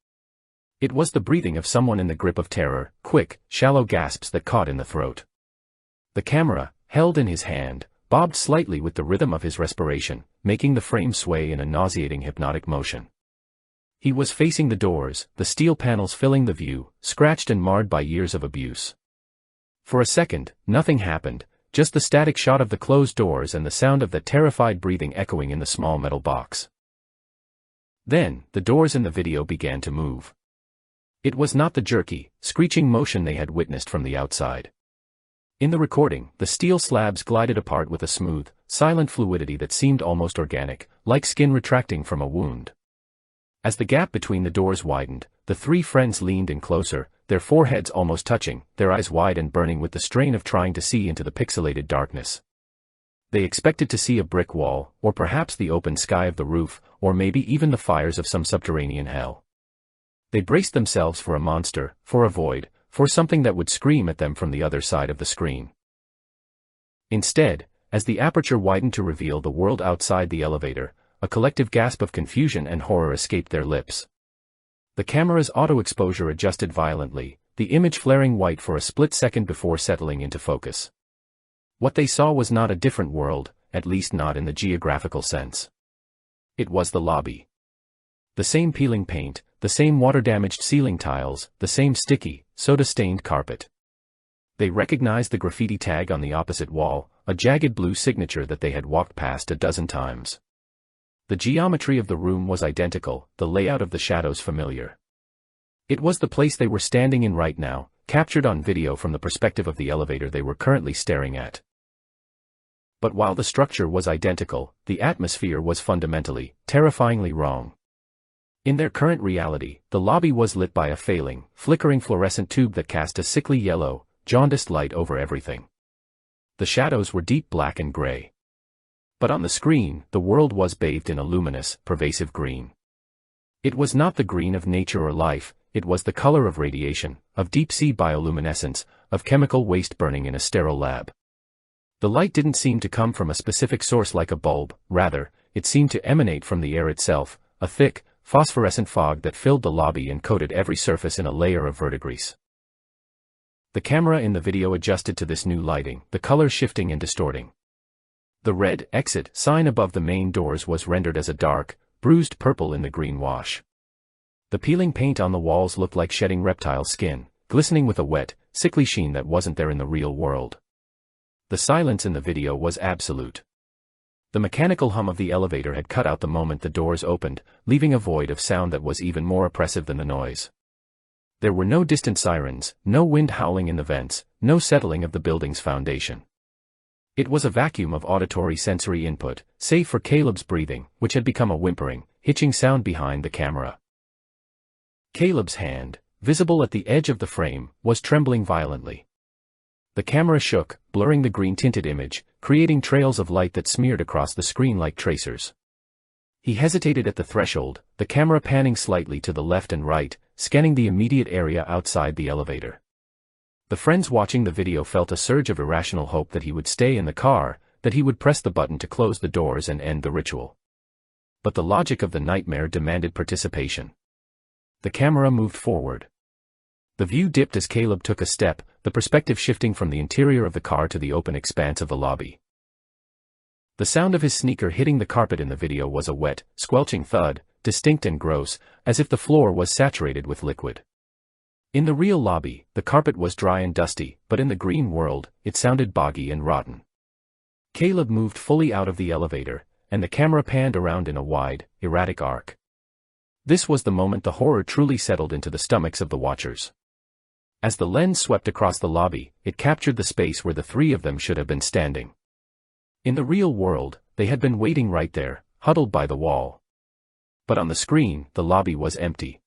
It was the breathing of someone in the grip of terror, quick, shallow gasps that caught in the throat. The camera, held in his hand, bobbed slightly with the rhythm of his respiration, making the frame sway in a nauseating hypnotic motion. He was facing the doors, the steel panels filling the view, scratched and marred by years of abuse. For a second, nothing happened, just the static shot of the closed doors and the sound of that terrified breathing echoing in the small metal box. Then, the doors in the video began to move. It was not the jerky, screeching motion they had witnessed from the outside. In the recording, the steel slabs glided apart with a smooth, silent fluidity that seemed almost organic, like skin retracting from a wound. As the gap between the doors widened, the three friends leaned in closer, their foreheads almost touching, their eyes wide and burning with the strain of trying to see into the pixelated darkness. They expected to see a brick wall, or perhaps the open sky of the roof, or maybe even the fires of some subterranean hell. They braced themselves for a monster, for a void, for something that would scream at them from the other side of the screen. Instead, as the aperture widened to reveal the world outside the elevator, a collective gasp of confusion and horror escaped their lips. The camera's auto-exposure adjusted violently, the image flaring white for a split second before settling into focus. What they saw was not a different world, at least not in the geographical sense. It was the lobby. The same peeling paint, the same water-damaged ceiling tiles, the same sticky, soda-stained carpet. They recognized the graffiti tag on the opposite wall, a jagged blue signature that they had walked past a dozen times. The geometry of the room was identical, the layout of the shadows familiar. It was the place they were standing in right now, captured on video from the perspective of the elevator they were currently staring at. But while the structure was identical, the atmosphere was fundamentally, terrifyingly wrong. In their current reality, the lobby was lit by a failing, flickering fluorescent tube that cast a sickly yellow, jaundiced light over everything. The shadows were deep black and gray. But on the screen, the world was bathed in a luminous, pervasive green. It was not the green of nature or life, it was the color of radiation, of deep-sea bioluminescence, of chemical waste burning in a sterile lab. The light didn't seem to come from a specific source like a bulb, rather, it seemed to emanate from the air itself, a thick, phosphorescent fog that filled the lobby and coated every surface in a layer of verdigris. The camera in the video adjusted to this new lighting, the color shifting and distorting. The red exit sign above the main doors was rendered as a dark, bruised purple in the green wash. The peeling paint on the walls looked like shedding reptile skin, glistening with a wet, sickly sheen that wasn't there in the real world. The silence in the video was absolute. The mechanical hum of the elevator had cut out the moment the doors opened, leaving a void of sound that was even more oppressive than the noise. There were no distant sirens, no wind howling in the vents, no settling of the building's foundation. It was a vacuum of auditory sensory input, save for Caleb's breathing, which had become a whimpering, hitching sound behind the camera. Caleb's hand, visible at the edge of the frame, was trembling violently. The camera shook, blurring the green-tinted image, creating trails of light that smeared across the screen like tracers. He hesitated at the threshold, the camera panning slightly to the left and right, scanning the immediate area outside the elevator. The friends watching the video felt a surge of irrational hope that he would stay in the car, that he would press the button to close the doors and end the ritual. But the logic of the nightmare demanded participation. The camera moved forward. The view dipped as Caleb took a step, the perspective shifting from the interior of the car to the open expanse of the lobby. The sound of his sneaker hitting the carpet in the video was a wet, squelching thud, distinct and gross, as if the floor was saturated with liquid. In the real lobby, the carpet was dry and dusty, but in the green world, it sounded boggy and rotten. Caleb moved fully out of the elevator, and the camera panned around in a wide, erratic arc. This was the moment the horror truly settled into the stomachs of the watchers. As the lens swept across the lobby, it captured the space where the three of them should have been standing. In the real world, they had been waiting right there, huddled by the wall. But on the screen, the lobby was empty.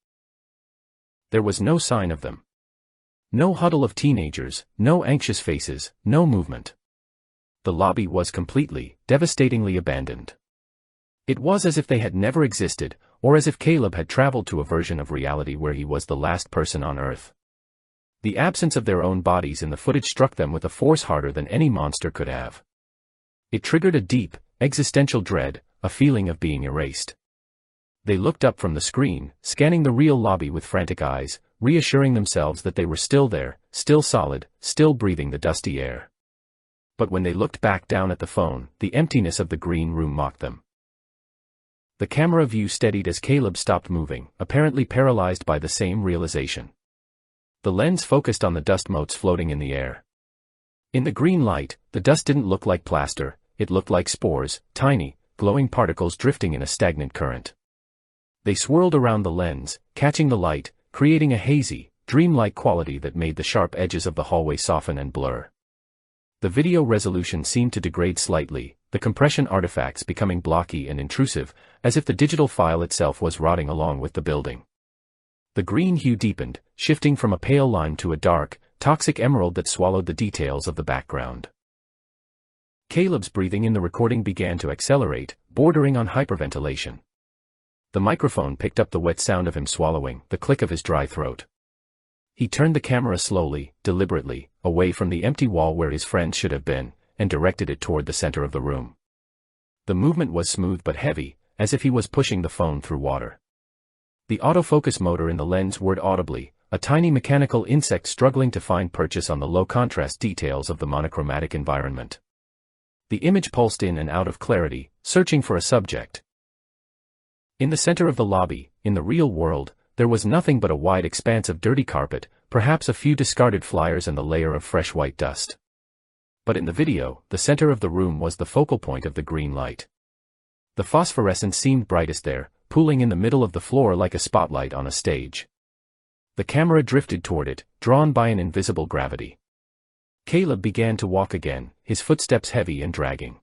There was no sign of them. No huddle of teenagers, no anxious faces, no movement. The lobby was completely, devastatingly abandoned. It was as if they had never existed, or as if Caleb had traveled to a version of reality where he was the last person on Earth. The absence of their own bodies in the footage struck them with a force harder than any monster could have. It triggered a deep, existential dread, a feeling of being erased. They looked up from the screen, scanning the real lobby with frantic eyes, reassuring themselves that they were still there, still solid, still breathing the dusty air. But when they looked back down at the phone, the emptiness of the green room mocked them. The camera view steadied as Caleb stopped moving, apparently paralyzed by the same realization. The lens focused on the dust motes floating in the air. In the green light, the dust didn't look like plaster, it looked like spores, tiny, glowing particles drifting in a stagnant current. They swirled around the lens, catching the light, creating a hazy, dreamlike quality that made the sharp edges of the hallway soften and blur. The video resolution seemed to degrade slightly, the compression artifacts becoming blocky and intrusive, as if the digital file itself was rotting along with the building. The green hue deepened, shifting from a pale lime to a dark, toxic emerald that swallowed the details of the background. Caleb's breathing in the recording began to accelerate, bordering on hyperventilation. The microphone picked up the wet sound of him swallowing, the click of his dry throat. He turned the camera slowly, deliberately, away from the empty wall where his friends should have been, and directed it toward the center of the room. The movement was smooth but heavy, as if he was pushing the phone through water. The autofocus motor in the lens whirred audibly, a tiny mechanical insect struggling to find purchase on the low-contrast details of the monochromatic environment. The image pulsed in and out of clarity, searching for a subject. In the center of the lobby, in the real world, there was nothing but a wide expanse of dirty carpet, perhaps a few discarded flyers and the layer of fresh white dust. But in the video, the center of the room was the focal point of the green light. The phosphorescence seemed brightest there, pooling in the middle of the floor like a spotlight on a stage. The camera drifted toward it, drawn by an invisible gravity. Caleb began to walk again, his footsteps heavy and dragging.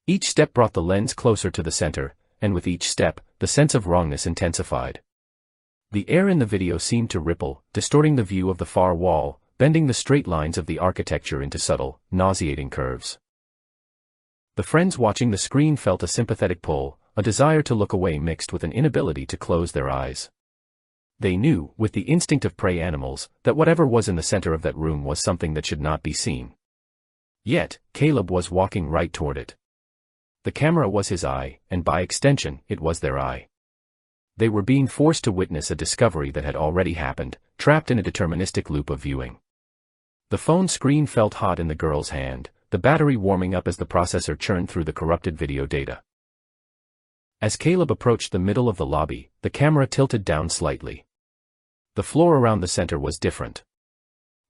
Each step brought the lens closer to the center, and with each step, the sense of wrongness intensified. The air in the video seemed to ripple, distorting the view of the far wall, bending the straight lines of the architecture into subtle, nauseating curves. The friends watching the screen felt a sympathetic pull, a desire to look away mixed with an inability to close their eyes. They knew, with the instinct of prey animals, that whatever was in the center of that room was something that should not be seen. Yet, Caleb was walking right toward it. The camera was his eye, and by extension, it was their eye. They were being forced to witness a discovery that had already happened, trapped in a deterministic loop of viewing. The phone screen felt hot in the girl's hand, the battery warming up as the processor churned through the corrupted video data. As Caleb approached the middle of the lobby, the camera tilted down slightly. The floor around the center was different.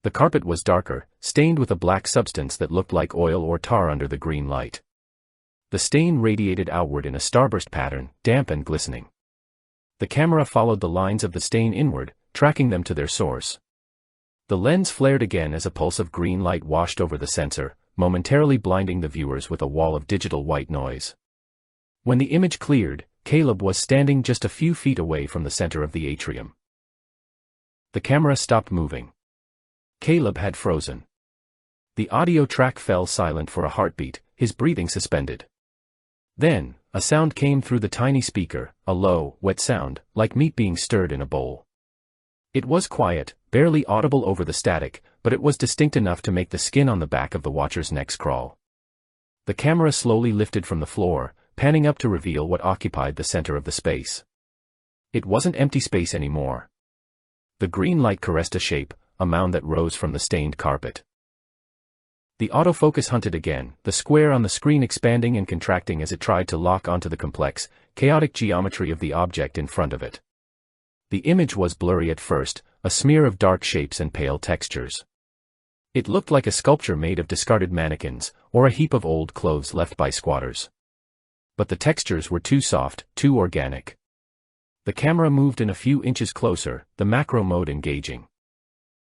The carpet was darker, stained with a black substance that looked like oil or tar under the green light. The stain radiated outward in a starburst pattern, damp and glistening. The camera followed the lines of the stain inward, tracking them to their source. The lens flared again as a pulse of green light washed over the sensor, momentarily blinding the viewers with a wall of digital white noise. When the image cleared, Caleb was standing just a few feet away from the center of the atrium. The camera stopped moving. Caleb had frozen. The audio track fell silent for a heartbeat, his breathing suspended. Then, a sound came through the tiny speaker, a low, wet sound, like meat being stirred in a bowl. It was quiet, barely audible over the static, but it was distinct enough to make the skin on the back of the watcher's necks crawl. The camera slowly lifted from the floor, panning up to reveal what occupied the center of the space. It wasn't empty space anymore. The green light caressed a shape, a mound that rose from the stained carpet. The autofocus hunted again, the square on the screen expanding and contracting as it tried to lock onto the complex, chaotic geometry of the object in front of it. The image was blurry at first, a smear of dark shapes and pale textures. It looked like a sculpture made of discarded mannequins, or a heap of old clothes left by squatters. But the textures were too soft, too organic. The camera moved in a few inches closer, the macro mode engaging.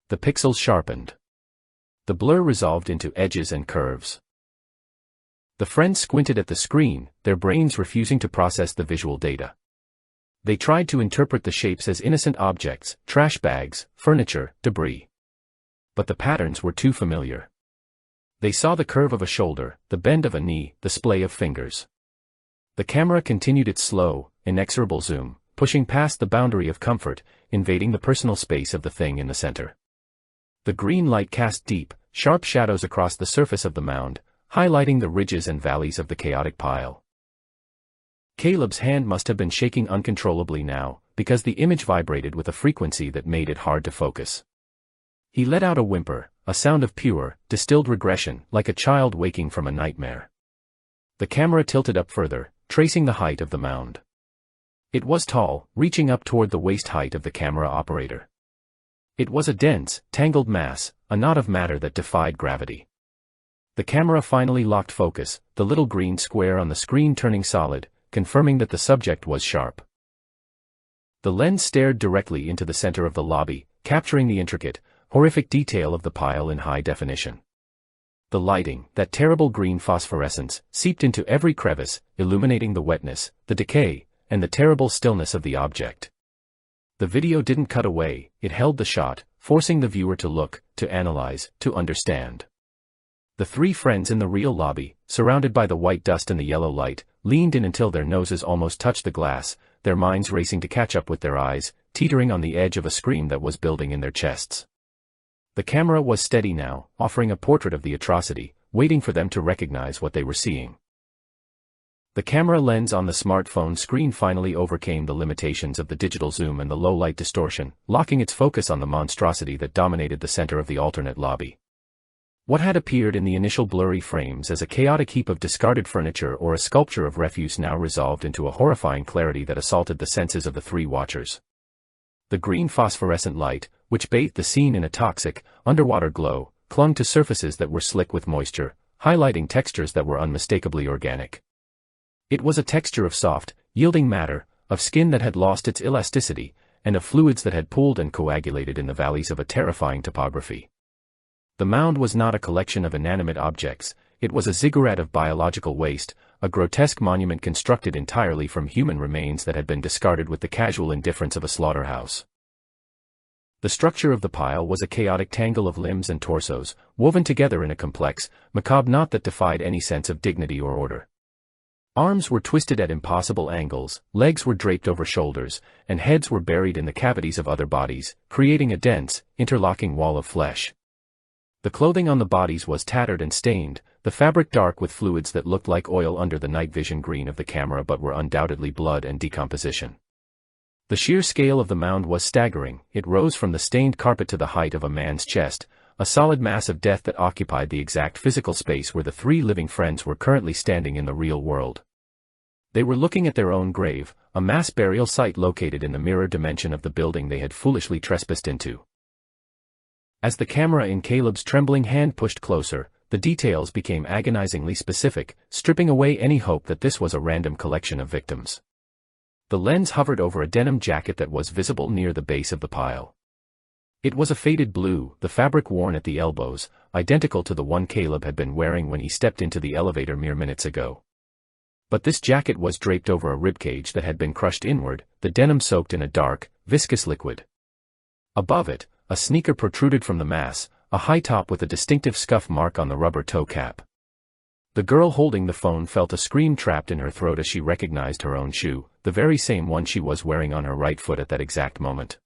The pixels sharpened. The blur resolved into edges and curves. The friends squinted at the screen, their brains refusing to process the visual data. They tried to interpret the shapes as innocent objects, trash bags, furniture, debris. But the patterns were too familiar. They saw the curve of a shoulder, the bend of a knee, the splay of fingers. The camera continued its slow, inexorable zoom, pushing past the boundary of comfort, invading the personal space of the thing in the center. The green light cast deep, sharp shadows across the surface of the mound, highlighting the ridges and valleys of the chaotic pile. Caleb's hand must have been shaking uncontrollably now, because the image vibrated with a frequency that made it hard to focus. He let out a whimper, a sound of pure, distilled regression, like a child waking from a nightmare. The camera tilted up further, tracing the height of the mound. It was tall, reaching up toward the waist height of the camera operator. It was a dense, tangled mass, a knot of matter that defied gravity. The camera finally locked focus, the little green square on the screen turning solid, confirming that the subject was sharp. The lens stared directly into the center of the lobby, capturing the intricate, horrific detail of the pile in high definition. The lighting, that terrible green phosphorescence, seeped into every crevice, illuminating the wetness, the decay, and the terrible stillness of the object. The video didn't cut away, it held the shot, forcing the viewer to look, to analyze, to understand. The three friends in the real lobby, surrounded by the white dust and the yellow light, leaned in until their noses almost touched the glass, their minds racing to catch up with their eyes, teetering on the edge of a scream that was building in their chests. The camera was steady now, offering a portrait of the atrocity, waiting for them to recognize what they were seeing. The camera lens on the smartphone screen finally overcame the limitations of the digital zoom and the low light distortion, locking its focus on the monstrosity that dominated the center of the alternate lobby. What had appeared in the initial blurry frames as a chaotic heap of discarded furniture or a sculpture of refuse now resolved into a horrifying clarity that assaulted the senses of the three watchers. The green phosphorescent light, which bathed the scene in a toxic, underwater glow, clung to surfaces that were slick with moisture, highlighting textures that were unmistakably organic. It was a texture of soft, yielding matter, of skin that had lost its elasticity, and of fluids that had pooled and coagulated in the valleys of a terrifying topography. The mound was not a collection of inanimate objects, it was a ziggurat of biological waste, a grotesque monument constructed entirely from human remains that had been discarded with the casual indifference of a slaughterhouse. The structure of the pile was a chaotic tangle of limbs and torsos, woven together in a complex, macabre knot that defied any sense of dignity or order. Arms were twisted at impossible angles, legs were draped over shoulders, and heads were buried in the cavities of other bodies, creating a dense, interlocking wall of flesh. The clothing on the bodies was tattered and stained, the fabric dark with fluids that looked like oil under the night vision green of the camera but were undoubtedly blood and decomposition. The sheer scale of the mound was staggering, it rose from the stained carpet to the height of a man's chest, a solid mass of death that occupied the exact physical space where the three living friends were currently standing in the real world. They were looking at their own grave, a mass burial site located in the mirror dimension of the building they had foolishly trespassed into. As the camera in Caleb's trembling hand pushed closer, the details became agonizingly specific, stripping away any hope that this was a random collection of victims. The lens hovered over a denim jacket that was visible near the base of the pile. It was a faded blue, the fabric worn at the elbows, identical to the one Caleb had been wearing when he stepped into the elevator mere minutes ago. But this jacket was draped over a ribcage that had been crushed inward, the denim soaked in a dark, viscous liquid. Above it, a sneaker protruded from the mass, a high top with a distinctive scuff mark on the rubber toe cap. The girl holding the phone felt a scream trapped in her throat as she recognized her own shoe, the very same one she was wearing on her right foot at that exact moment.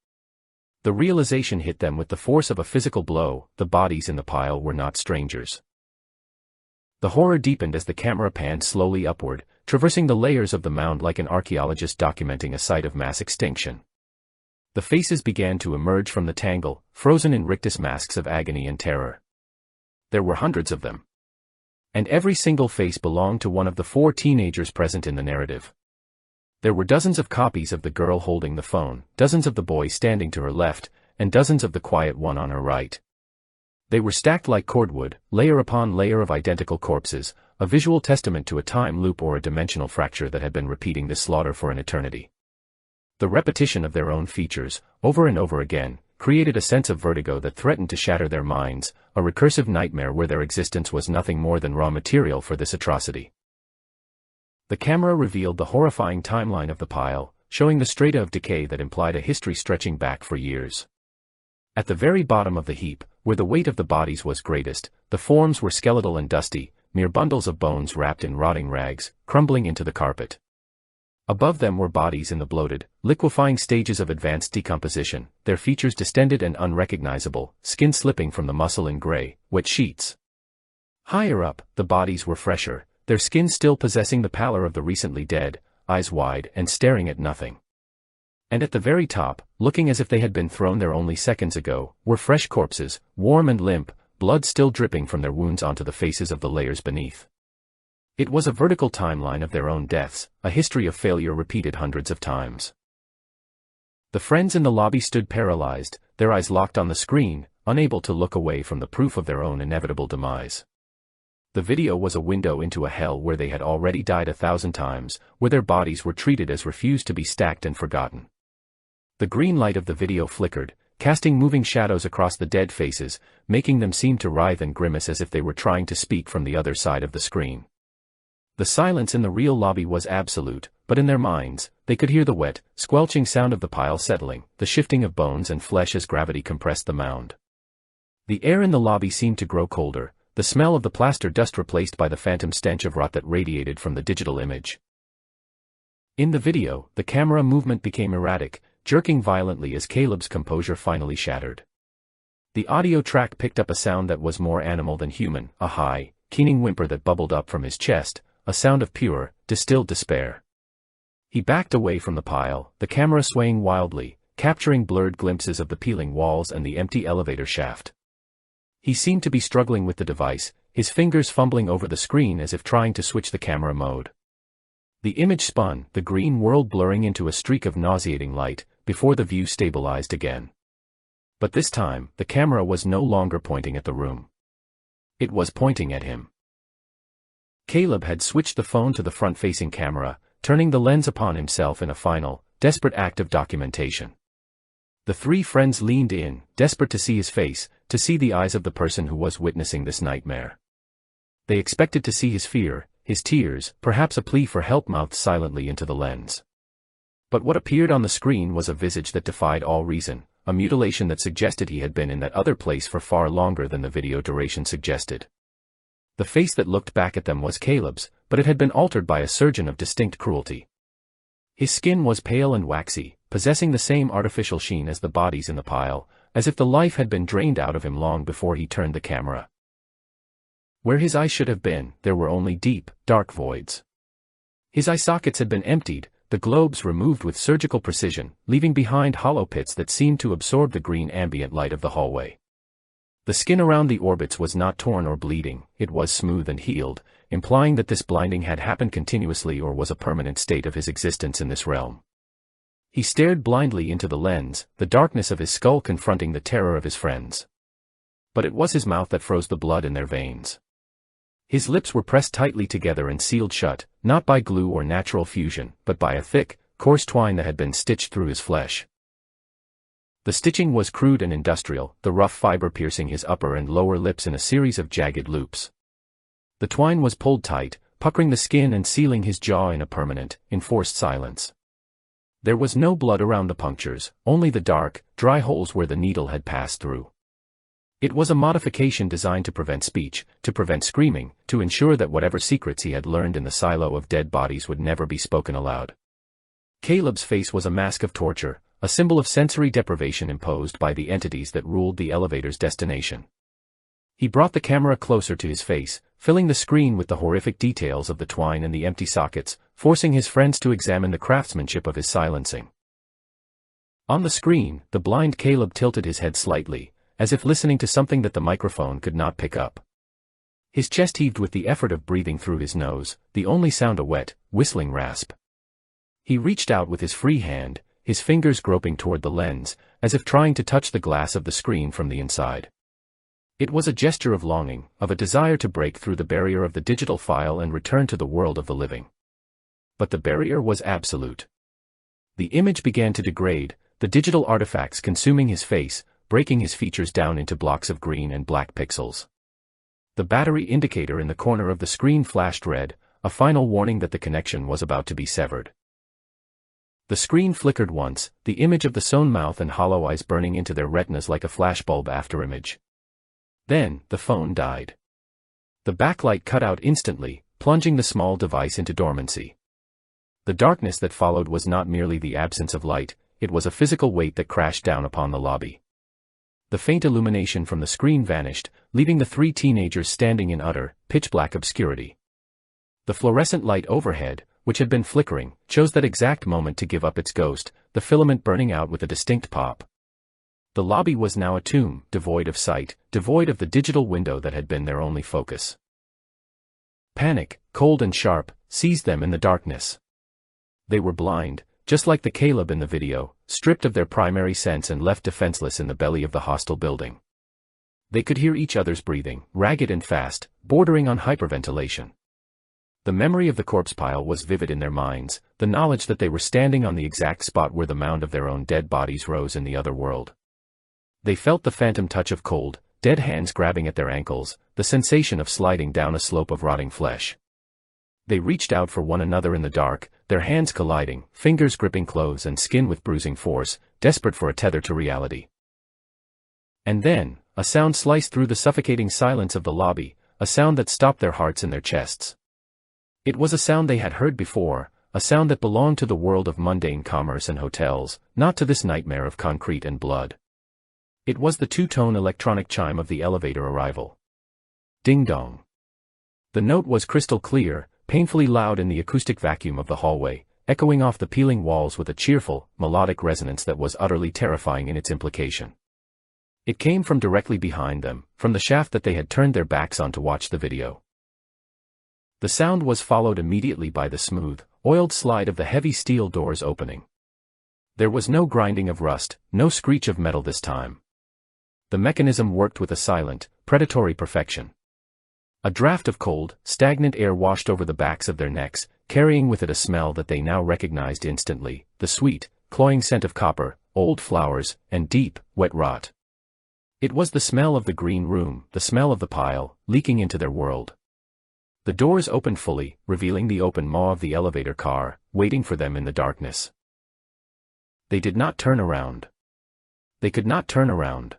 The realization hit them with the force of a physical blow, the bodies in the pile were not strangers. The horror deepened as the camera panned slowly upward, traversing the layers of the mound like an archaeologist documenting a site of mass extinction. The faces began to emerge from the tangle, frozen in rictus masks of agony and terror. There were hundreds of them. And every single face belonged to one of the four teenagers present in the narrative. There were dozens of copies of the girl holding the phone, dozens of the boy standing to her left, and dozens of the quiet one on her right. They were stacked like cordwood, layer upon layer of identical corpses, a visual testament to a time loop or a dimensional fracture that had been repeating this slaughter for an eternity. The repetition of their own features, over and over again, created a sense of vertigo that threatened to shatter their minds, a recursive nightmare where their existence was nothing more than raw material for this atrocity. The camera revealed the horrifying timeline of the pile, showing the strata of decay that implied a history stretching back for years. At the very bottom of the heap, where the weight of the bodies was greatest, the forms were skeletal and dusty, mere bundles of bones wrapped in rotting rags, crumbling into the carpet. Above them were bodies in the bloated, liquefying stages of advanced decomposition, their features distended and unrecognizable, skin slipping from the muscle in gray, wet sheets. Higher up, the bodies were fresher, their skin still possessing the pallor of the recently dead, eyes wide and staring at nothing. And at the very top, looking as if they had been thrown there only seconds ago, were fresh corpses, warm and limp, blood still dripping from their wounds onto the faces of the layers beneath. It was a vertical timeline of their own deaths, a history of failure repeated hundreds of times. The friends in the lobby stood paralyzed, their eyes locked on the screen, unable to look away from the proof of their own inevitable demise. The video was a window into a hell where they had already died 1,000 times, where their bodies were treated as refused to be stacked and forgotten. The green light of the video flickered, casting moving shadows across the dead faces, making them seem to writhe and grimace as if they were trying to speak from the other side of the screen. The silence in the real lobby was absolute, but in their minds, they could hear the wet, squelching sound of the pile settling, the shifting of bones and flesh as gravity compressed the mound. The air in the lobby seemed to grow colder, the smell of the plaster dust replaced by the phantom stench of rot that radiated from the digital image. In the video, the camera movement became erratic, jerking violently as Caleb's composure finally shattered. The audio track picked up a sound that was more animal than human, a high, keening whimper that bubbled up from his chest, a sound of pure, distilled despair. He backed away from the pile, the camera swaying wildly, capturing blurred glimpses of the peeling walls and the empty elevator shaft. He seemed to be struggling with the device, his fingers fumbling over the screen as if trying to switch the camera mode. The image spun, the green world blurring into a streak of nauseating light, before the view stabilized again. But this time, the camera was no longer pointing at the room. It was pointing at him. Caleb had switched the phone to the front-facing camera, turning the lens upon himself in a final, desperate act of documentation. The three friends leaned in, desperate to see his face, to see the eyes of the person who was witnessing this nightmare. They expected to see his fear, his tears, perhaps a plea for help mouthed silently into the lens. But what appeared on the screen was a visage that defied all reason, a mutilation that suggested he had been in that other place for far longer than the video duration suggested. The face that looked back at them was Caleb's, but it had been altered by a surgeon of distinct cruelty. His skin was pale and waxy, possessing the same artificial sheen as the bodies in the pile, as if the life had been drained out of him long before he turned the camera. Where his eyes should have been, there were only deep, dark voids. His eye sockets had been emptied, the globes removed with surgical precision, leaving behind hollow pits that seemed to absorb the green ambient light of the hallway. The skin around the orbits was not torn or bleeding, it was smooth and healed, implying that this blinding had happened continuously or was a permanent state of his existence in this realm. He stared blindly into the lens, the darkness of his skull confronting the terror of his friends. But it was his mouth that froze the blood in their veins. His lips were pressed tightly together and sealed shut, not by glue or natural fusion, but by a thick, coarse twine that had been stitched through his flesh. The stitching was crude and industrial, the rough fiber piercing his upper and lower lips in a series of jagged loops. The twine was pulled tight, puckering the skin and sealing his jaw in a permanent, enforced silence. There was no blood around the punctures, only the dark, dry holes where the needle had passed through. It was a modification designed to prevent speech, to prevent screaming, to ensure that whatever secrets he had learned in the silo of dead bodies would never be spoken aloud. Caleb's face was a mask of torture, a symbol of sensory deprivation imposed by the entities that ruled the elevator's destination. He brought the camera closer to his face, filling the screen with the horrific details of the twine and the empty sockets, forcing his friends to examine the craftsmanship of his silencing. On the screen, the blind Caleb tilted his head slightly, as if listening to something that the microphone could not pick up. His chest heaved with the effort of breathing through his nose, the only sound a wet, whistling rasp. He reached out with his free hand, his fingers groping toward the lens, as if trying to touch the glass of the screen from the inside. It was a gesture of longing, of a desire to break through the barrier of the digital file and return to the world of the living. But the barrier was absolute. The image began to degrade, the digital artifacts consuming his face, breaking his features down into blocks of green and black pixels. The battery indicator in the corner of the screen flashed red, a final warning that the connection was about to be severed. The screen flickered once, the image of the sewn mouth and hollow eyes burning into their retinas like a flashbulb afterimage. Then, the phone died. The backlight cut out instantly, plunging the small device into dormancy. The darkness that followed was not merely the absence of light, it was a physical weight that crashed down upon the lobby. The faint illumination from the screen vanished, leaving the three teenagers standing in utter, pitch-black obscurity. The fluorescent light overhead, which had been flickering, chose that exact moment to give up its ghost, the filament burning out with a distinct pop. The lobby was now a tomb, devoid of sight, devoid of the digital window that had been their only focus. Panic, cold and sharp, seized them in the darkness. They were blind, just like the Caleb in the video, stripped of their primary sense and left defenseless in the belly of the hostile building. They could hear each other's breathing, ragged and fast, bordering on hyperventilation. The memory of the corpse pile was vivid in their minds, the knowledge that they were standing on the exact spot where the mound of their own dead bodies rose in the other world. They felt the phantom touch of cold, dead hands grabbing at their ankles, the sensation of sliding down a slope of rotting flesh. They reached out for one another in the dark, their hands colliding, fingers gripping clothes and skin with bruising force, desperate for a tether to reality. And then, a sound sliced through the suffocating silence of the lobby, a sound that stopped their hearts in their chests. It was a sound they had heard before, a sound that belonged to the world of mundane commerce and hotels, not to this nightmare of concrete and blood. It was the two-tone electronic chime of the elevator arrival. Ding-dong. The note was crystal clear, painfully loud in the acoustic vacuum of the hallway, echoing off the peeling walls with a cheerful, melodic resonance that was utterly terrifying in its implication. It came from directly behind them, from the shaft that they had turned their backs on to watch the video. The sound was followed immediately by the smooth, oiled slide of the heavy steel doors opening. There was no grinding of rust, no screech of metal this time. The mechanism worked with a silent, predatory perfection. A draft of cold, stagnant air washed over the backs of their necks, carrying with it a smell that they now recognized instantly, the sweet, cloying scent of copper, old flowers, and deep, wet rot. It was the smell of the green room, the smell of the pile, leaking into their world. The doors opened fully, revealing the open maw of the elevator car, waiting for them in the darkness. They did not turn around. They could not turn around.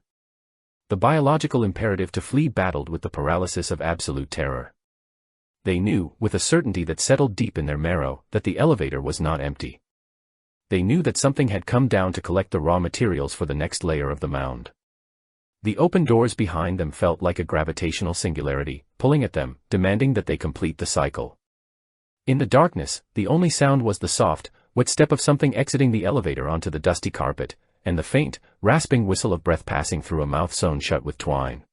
The biological imperative to flee battled with the paralysis of absolute terror. They knew, with a certainty that settled deep in their marrow, that the elevator was not empty. They knew that something had come down to collect the raw materials for the next layer of the mound. The open doors behind them felt like a gravitational singularity, pulling at them, demanding that they complete the cycle. In the darkness, the only sound was the soft, wet step of something exiting the elevator onto the dusty carpet, and the faint, rasping whistle of breath passing through a mouth sewn shut with twine.